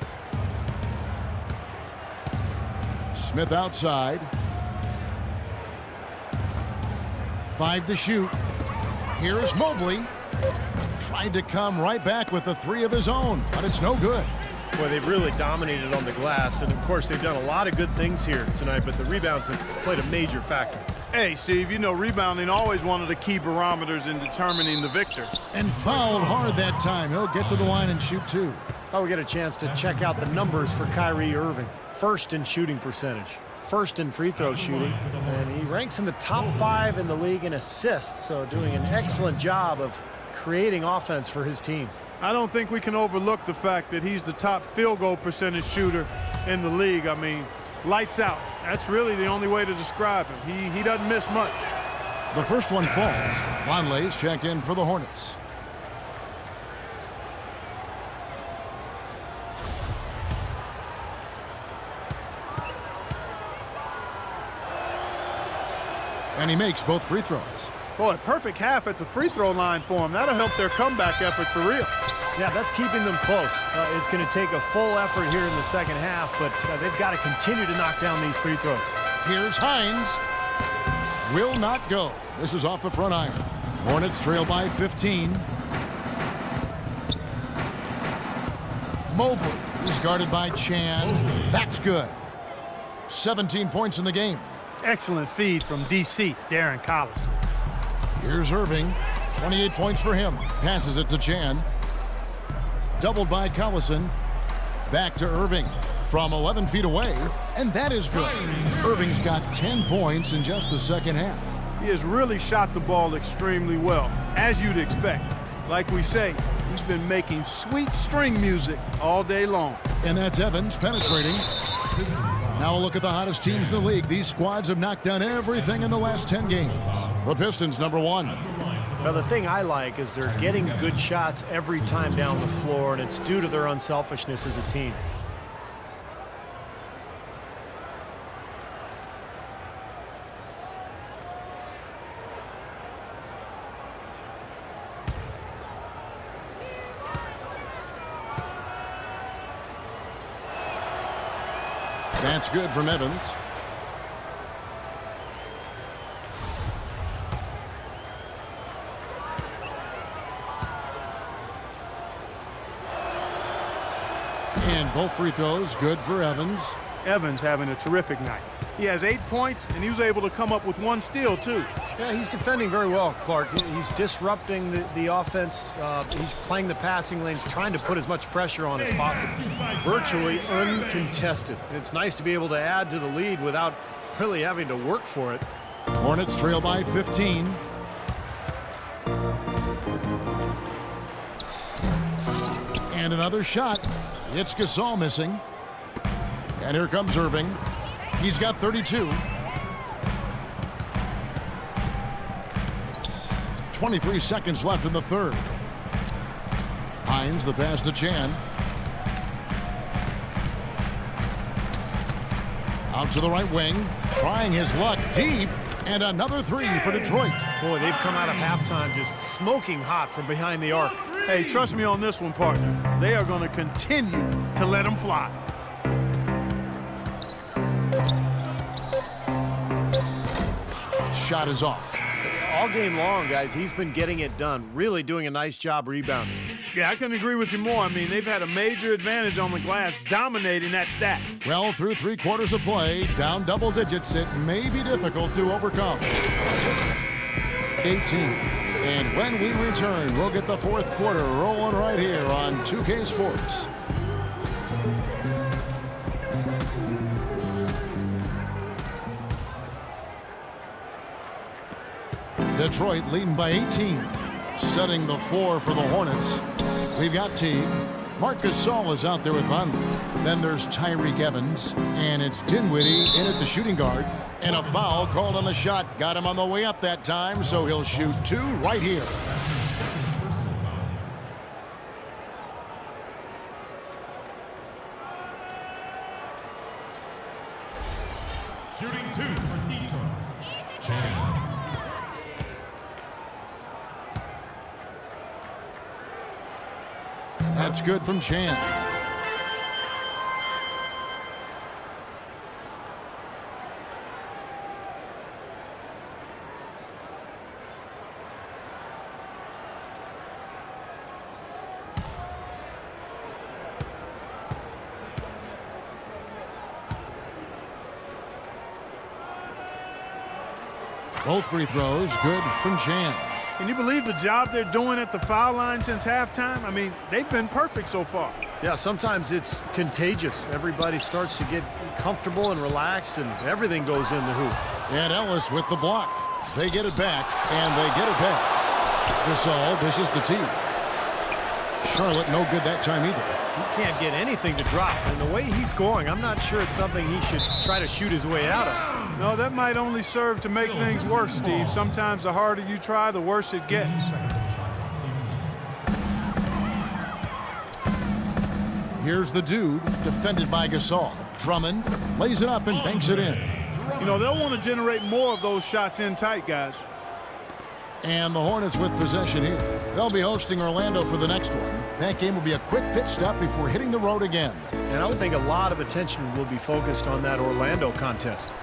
Smith outside. 5 to shoot. Here's Mobley. Tried to come right back with the 3 of his own, but it's no good. Well, they've really dominated on the glass, and of course they've done a lot of good things here tonight, but the rebounds have played a major factor. Hey, Steve, you know rebounding always one of the key barometers in determining the victor. And fouled hard that time. He'll get to the line and shoot 2. Oh, we get a chance to check out the numbers for Kyrie Irving. First in shooting percentage, first in free throw shooting, and he ranks in the top 5 in the league in assists, so doing an excellent job of creating offense for his team. I don't think we can overlook the fact that he's the top field goal percentage shooter in the league. I mean, lights out. That's really the only way to describe him. He doesn't miss much. The first one falls. Vonleh's checked in for the Hornets. And he makes both free throws. Boy, a perfect half at the free throw line for him. That'll help their comeback effort for real. Yeah, that's keeping them close. It's going to take a full effort here in the second half, but they've got to continue to knock down these free throws. Here's Hines. Will not go. This is off the front iron. Hornets trail by 15. Mobley is guarded by Chan. That's good. 17 points in the game. Excellent feed from DC, Darren Collison. Here's Irving. 28 points for him. Passes it to Chan. Doubled by Collison. Back to Irving from 11 feet away. And that is good. Irving's got 10 points in just the second half. He has really shot the ball extremely well, as you'd expect. Like we say, he's been making sweet string music all day long. And that's Evans penetrating. Now a look at the hottest teams in the league. These squads have knocked down everything in the last 10 games. The Pistons, number 1. Now, the thing I like is they're getting good shots every time down the floor, and it's due to their unselfishness as a team. That's good from Evans. And both free throws good for Evans. Evans having a terrific night. He has 8 points, and he was able to come up with 1 steal, too. Yeah, he's defending very well, Clark. He's disrupting the offense. He's playing the passing lanes, trying to put as much pressure on as possible. Virtually uncontested. It's nice to be able to add to the lead without really having to work for it. Hornets trail by 15. And another shot. It's Gasol missing. And here comes Irving. He's got 32. 23 seconds left in the third. Hines, the pass to Chan. Out to the right wing. Trying his luck deep. And another three for Detroit. Boy, they've come out of halftime just smoking hot from behind the arc. Hey, trust me on this one, partner. They are going to continue to let them fly. Shot is off. All game long, guys, he's been getting it done. Really doing a nice job rebounding. Yeah, I couldn't agree with you more. I mean, they've had a major advantage on the glass, dominating that stat. Well, through 3 quarters of play, down double digits, it may be difficult to overcome. 18. And when we return, we'll get the fourth quarter rolling right here on 2K Sports. Detroit leading by 18. Setting the floor for the Hornets. We've got Teague. Marc Gasol is out there with Vonleh. Then there's Tyreke Evans. And it's Dinwiddie in at the shooting guard. And a foul called on the shot. Got him on the way up that time, so he'll shoot 2 right here. Shooting 2 for Detroit. Chan. That's good from Chan. Both free throws good from Chan. Can you believe the job they're doing at the foul line since halftime? I mean, they've been perfect so far. Yeah, sometimes it's contagious. Everybody starts to get comfortable and relaxed, and everything goes in the hoop. And Ellis with the block. They get it back, and they get it back. Gasol dishes to T. Charlotte no good that time either. He can't get anything to drop, and the way he's scoring, I'm not sure it's something he should try to shoot his way out of. No, that might only serve to make things worse, Steve. Sometimes the harder you try, the worse it gets. Here's the dude, defended by Gasol. Drummond lays it up and banks it in. You know, they'll want to generate more of those shots in tight, guys. And the Hornets with possession here. They'll be hosting Orlando for the next one. That game will be a quick pit stop before hitting the road again. And I would think a lot of attention will be focused on that Orlando contest.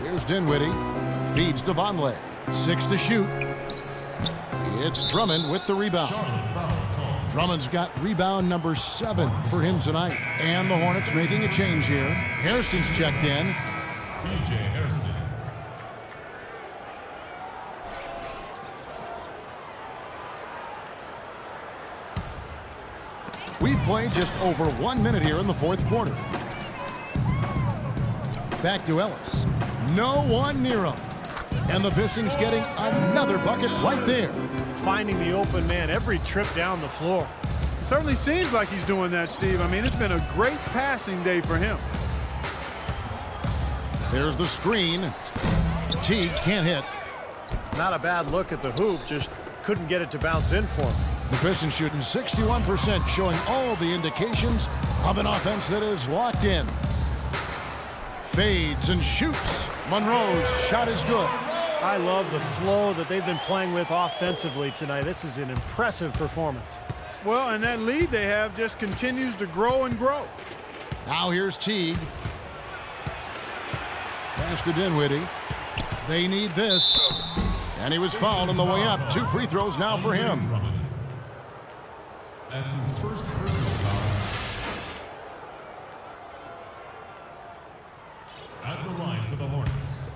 Here's Dinwiddie. Feeds to Vonleh. 6 to shoot. It's Drummond with the rebound. Drummond's got rebound number 7 for him tonight. And the Hornets making a change here. Hairston's checked in. PJ Hairston. We've played just over 1 minute here in the fourth quarter. Back to Ellis. No one near him. And the Pistons getting another bucket right there. Finding the open man every trip down the floor. Certainly seems like he's doing that, Steve. I mean, it's been a great passing day for him. There's the screen. Teague can't hit. Not a bad look at the hoop, just couldn't get it to bounce in for him. The Pistons shooting 61%, showing all the indications of an offense that is locked in. Fades and shoots. Monroe's shot is good. I love the flow that they've been playing with offensively tonight. This is an impressive performance. Well, and that lead they have just continues to grow and grow. Now here's Teague. Pass to Dinwiddie. They need this. And he was fouled on the way up. 2 free throws now for him. That's his first personal foul. At the line for the Hornets,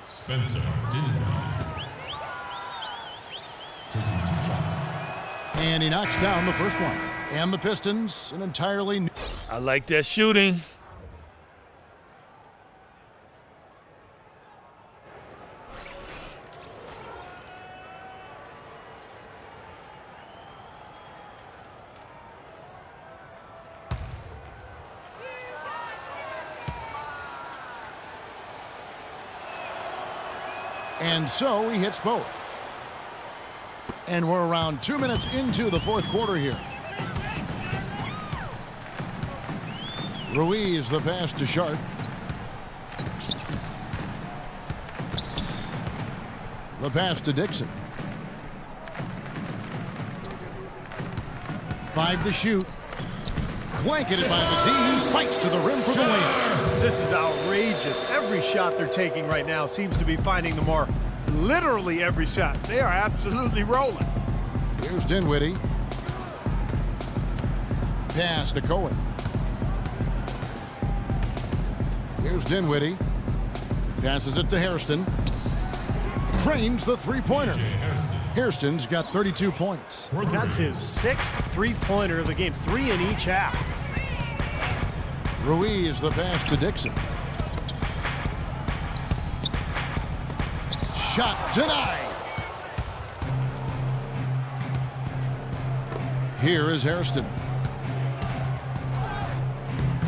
Spencer Dinwiddie. Taking 2 shots. And he knocks down the first one. And the Pistons, an entirely new... I like that shooting. And so he hits both. And we're around 2 minutes into the fourth quarter here. Ruiz the pass to Sharp. The pass to Dixon. 5 to shoot. Blanketed by the D. He fights to the rim for the win. This is outrageous. Every shot they're taking right now seems to be finding the mark. Literally every shot. They are absolutely rolling. Here's Dinwiddie. Pass to Cohen. Here's Dinwiddie. Passes it to Hairston. Drains the three-pointer. Hairston's got 32 points. That's his 6th three-pointer of the game. 3 in each half. Ruiz the pass to Dixon. Shot denied. Here is Hairston.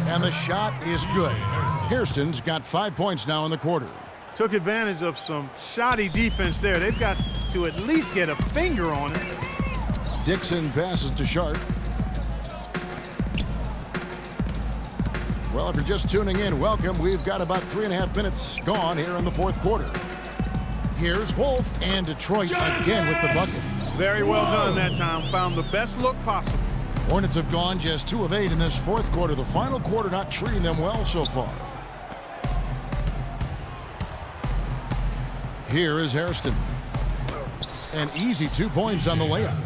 And the shot is good. Hairston's got 5 points now in the quarter. Took advantage of some shoddy defense there. They've got to at least get a finger on it. Dixon passes to Sharp. Well, if you're just tuning in, welcome. We've got about 3.5 minutes gone here in the fourth quarter. Here's Wolf, and Detroit again with the bucket. Very well done that time. Found the best look possible. Hornets have gone just 2 of 8 in this fourth quarter. The final quarter not treating them well so far. Here is Hairston. An easy 2 points on the layup.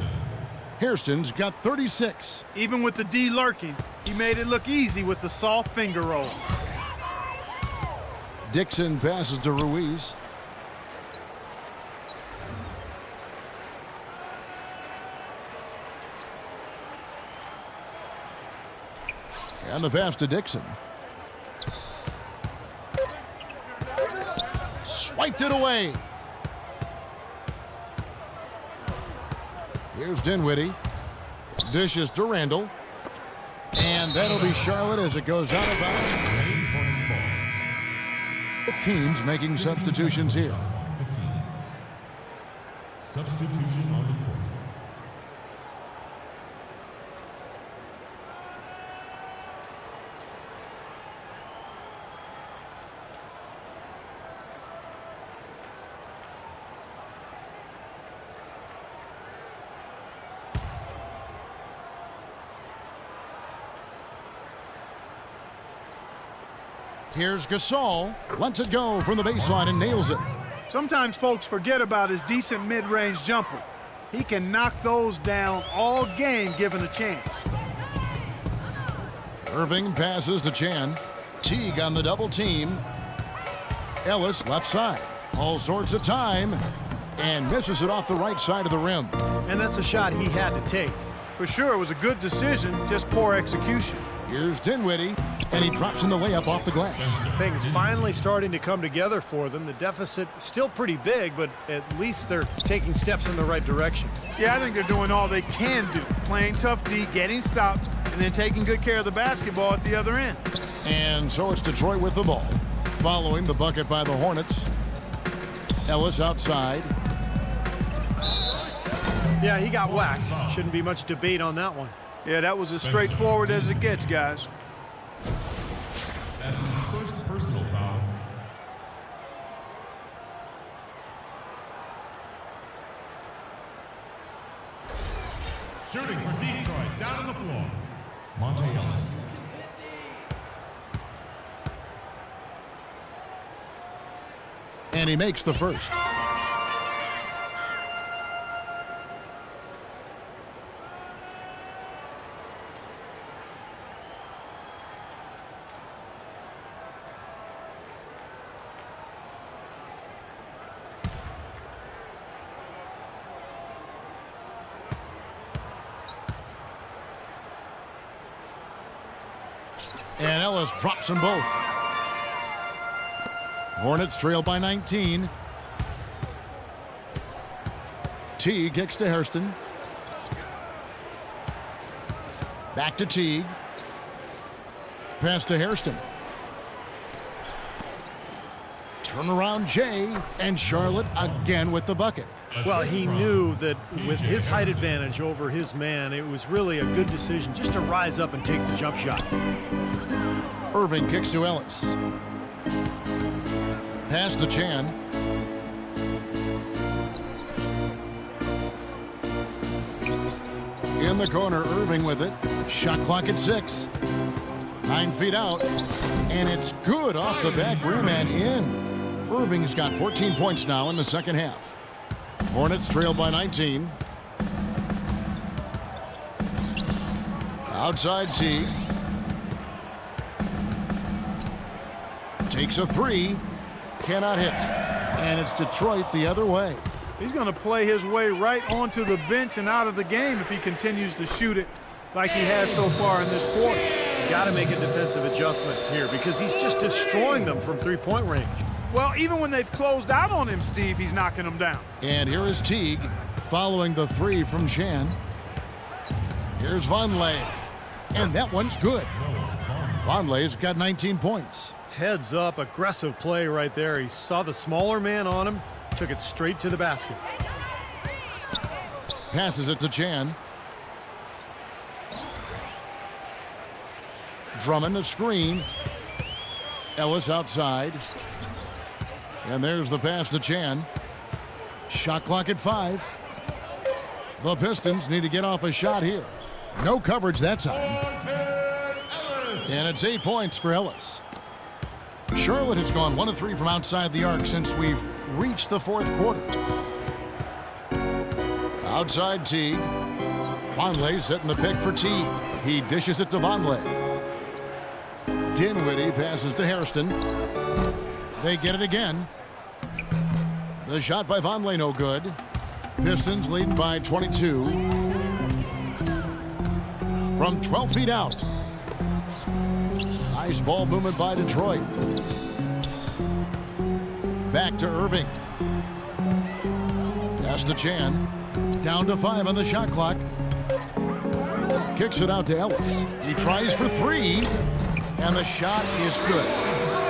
Hairston's got 36. Even with the D lurking, he made it look easy with the soft finger roll. Dixon passes to Ruiz. And the pass to Dixon. Swiped it away. Here's Dinwiddie. Dishes to Randall. And that'll be Charlotte as it goes out of bounds. Both teams making substitutions here. Substitution on the court. Here's Gasol. Lets it go from the baseline and nails it. Sometimes folks forget about his decent mid-range jumper. He can knock those down all game given a chance. Irving passes to Chan. Teague on the double team. Ellis left side. All sorts of time. And misses it off the right side of the rim. And that's a shot he had to take. For sure, it was a good decision, just poor execution. Here's Dinwiddie. And he drops in the layup off the glass. Things finally starting to come together for them. The deficit still pretty big, but at least they're taking steps in the right direction. Yeah, I think they're doing all they can do. Playing tough D, getting stops, and then taking good care of the basketball at the other end. And so it's Detroit with the ball. Following the bucket by the Hornets. Ellis outside. Yeah, he got whacked. Shouldn't be much debate on that one. Yeah, that was as straightforward as it gets, guys. That's his first personal foul. Shooting for Detroit, down on the floor. Monte Ellis. And he makes the first. And Ellis drops them both. Hornets trail by 19. Teague kicks to Hairston. Back to Teague. Pass to Hairston. Turnaround Jay, and Charlotte again with the bucket. Well, he knew that with his height advantage over his man, it was really a good decision just to rise up and take the jump shot. Irving kicks to Ellis. Pass to Chan. In the corner, Irving with it. Shot clock at 6. 9 feet out. And it's good off the back rim and in. Irving's got 14 points now in the second half. Hornets trail by 19. Outside Teague. Takes a 3. Cannot hit. And it's Detroit the other way. He's going to play his way right onto the bench and out of the game if he continues to shoot it like he has so far in this quarter. Got to make a defensive adjustment here because he's just destroying them from three-point range. Well, even when they've closed out on him, Steve, he's knocking them down. And here is Teague following the 3 from Chan. Here's Vonleh. And that one's good. Vonleh's got 19 points. Heads up, aggressive play right there. He saw the smaller man on him, took it straight to the basket. Passes it to Chan. Drummond a screen. Ellis outside. And there's the pass to Chan. Shot clock at 5. The Pistons need to get off a shot here. No coverage that time. And it's 8 points for Ellis. Charlotte has gone 1 of 3 from outside the arc since we've reached the fourth quarter. Outside Teague. Vonleh setting the pick for Teague. He dishes it to Vonleh. Dinwiddie passes to Hairston. They get it again. The shot by Vonleh no good. Pistons leading by 22. From 12 feet out. Nice ball movement by Detroit. Back to Irving. Pass to Chan. Down to 5 on the shot clock. Kicks it out to Ellis. He tries for 3. And the shot is good.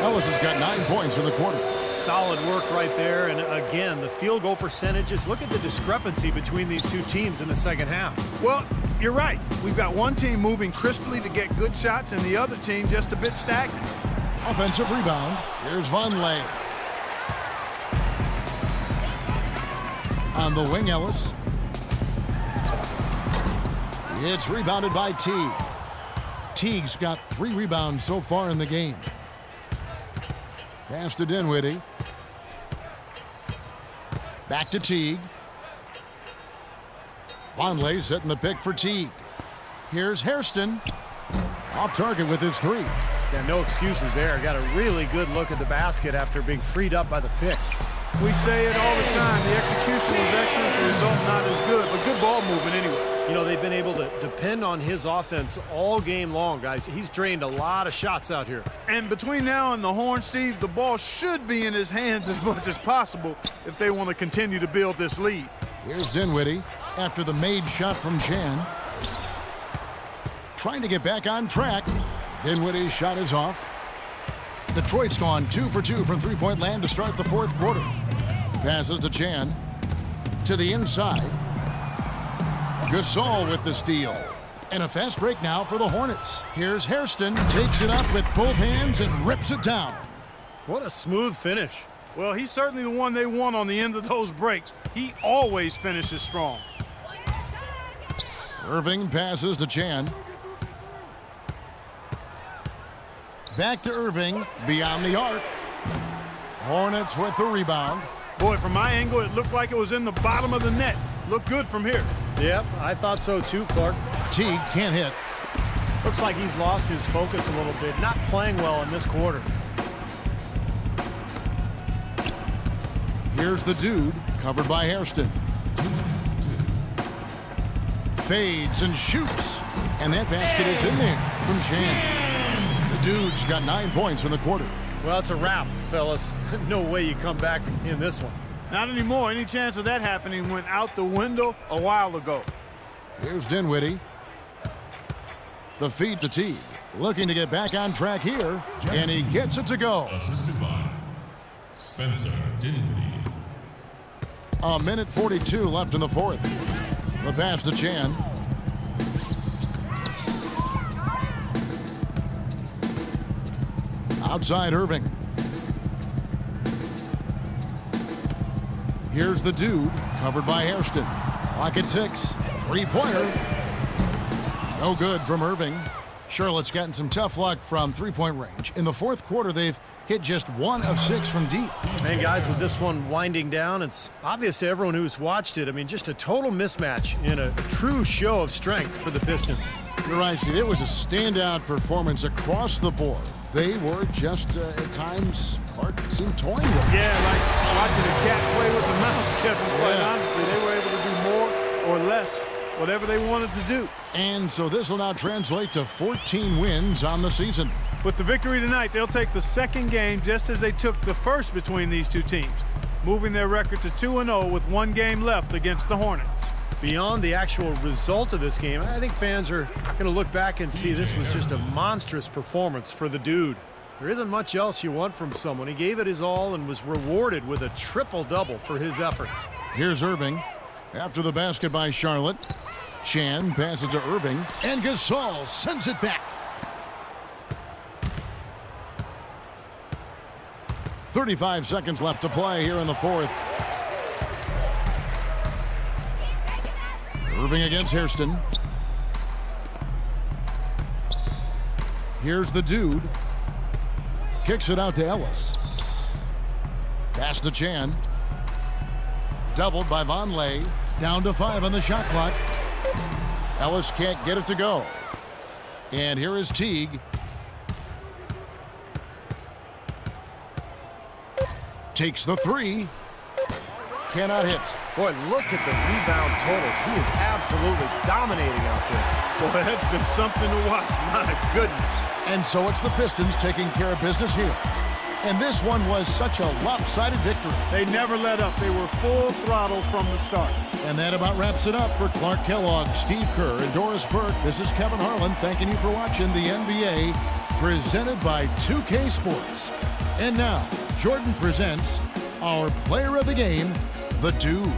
Ellis has got 9 points in the quarter. Solid work right there. And again, the field goal percentages. Look at the discrepancy between these two teams in the second half. Well, you're right. We've got one team moving crisply to get good shots and the other team just a bit stagnant. Offensive rebound. Here's Vonleh. On the wing, Ellis. It's rebounded by Teague. Teague's got 3 rebounds so far in the game. Pass to Dinwiddie. Back to Teague. Vonleh setting the pick for Teague. Here's Hairston. Off target with his 3. Yeah, no excuses there. Got a really good look at the basket after being freed up by the pick. We say it all the time. The execution was excellent, the result not as good, but good ball movement anyway. You know, they've been able to depend on his offense all game long, guys. He's drained a lot of shots out here. And between now and the horn, Steve, the ball should be in his hands as much as possible if they want to continue to build this lead. Here's Dinwiddie after the made shot from Chan. Trying to get back on track. Dinwiddie's shot is off. Detroit's gone 2 for 2 from three-point land to start the fourth quarter. Passes to Chan. To the inside. Gasol with the steal. And a fast break now for the Hornets. Here's Hairston. Takes it up with both hands and rips it down. What a smooth finish. Well, he's certainly the one they want on the end of those breaks. He always finishes strong. Irving passes to Chan. Back to Irving, beyond the arc. Hornets with the rebound. Boy, from my angle, it looked like it was in the bottom of the net. Looked good from here. Yep, I thought so too, Clark. Teague can't hit. Looks like he's lost his focus a little bit. Not playing well in this quarter. Here's the dude, covered by Hairston. Fades and shoots. And that basket is in there from Chan. The dude's got 9 points in the quarter. Well, it's a wrap, fellas. No way you come back in this one. Not anymore. Any chance of that happening went out the window a while ago. Here's Dinwiddie. The feed to Teague. Looking to get back on track here. And he gets it to go. Assisted by Spencer Dinwiddie. A minute 42 left in the fourth. The pass to Chan. Outside Irving. Here's the dude, covered by Hairston. Clock at 6. Three-pointer. No good from Irving. Charlotte's gotten some tough luck from three-point range. In the fourth quarter, they've hit just 1 of 6 from deep. And guys, with this one winding down, it's obvious to everyone who's watched it. I mean, just a total mismatch in a true show of strength for the Pistons. You're right, Steve. It was a standout performance across the board. They were just, at times, Clark seemed toying with it. Yeah, like watching a cat play with the mouse, Kevin. Quite honestly, they were able to do more or less, whatever they wanted to do. And so this will now translate to 14 wins on the season. With the victory tonight, they'll take the second game just as they took the first between these two teams, moving their record to 2-0 with 1 game left against the Hornets. Beyond the actual result of this game, I think fans are going to look back and see this was just a monstrous performance for the dude. There isn't much else you want from someone. He gave it his all and was rewarded with a triple-double for his efforts. Here's Irving. After the basket by Charlotte, Chan passes to Irving, and Gasol sends it back. 35 seconds left to play here in the fourth. Irving against Hairston. Here's the dude. Kicks it out to Ellis. Pass to Chan. Doubled by Vonleh. Down to 5 on the shot clock. Ellis can't get it to go. And here is Teague. Takes the 3. Cannot hit. Boy, look at the rebound totals. He is absolutely dominating out there. Boy, that's been something to watch. My goodness. And so it's the Pistons taking care of business here. And this one was such a lopsided victory. They never let up. They were full throttle from the start. And that about wraps it up for Clark Kellogg, Steve Kerr, and Doris Burke. This is Kevin Harlan thanking you for watching the NBA, presented by 2K Sports. And now, Jordan presents our player of the game, the dude.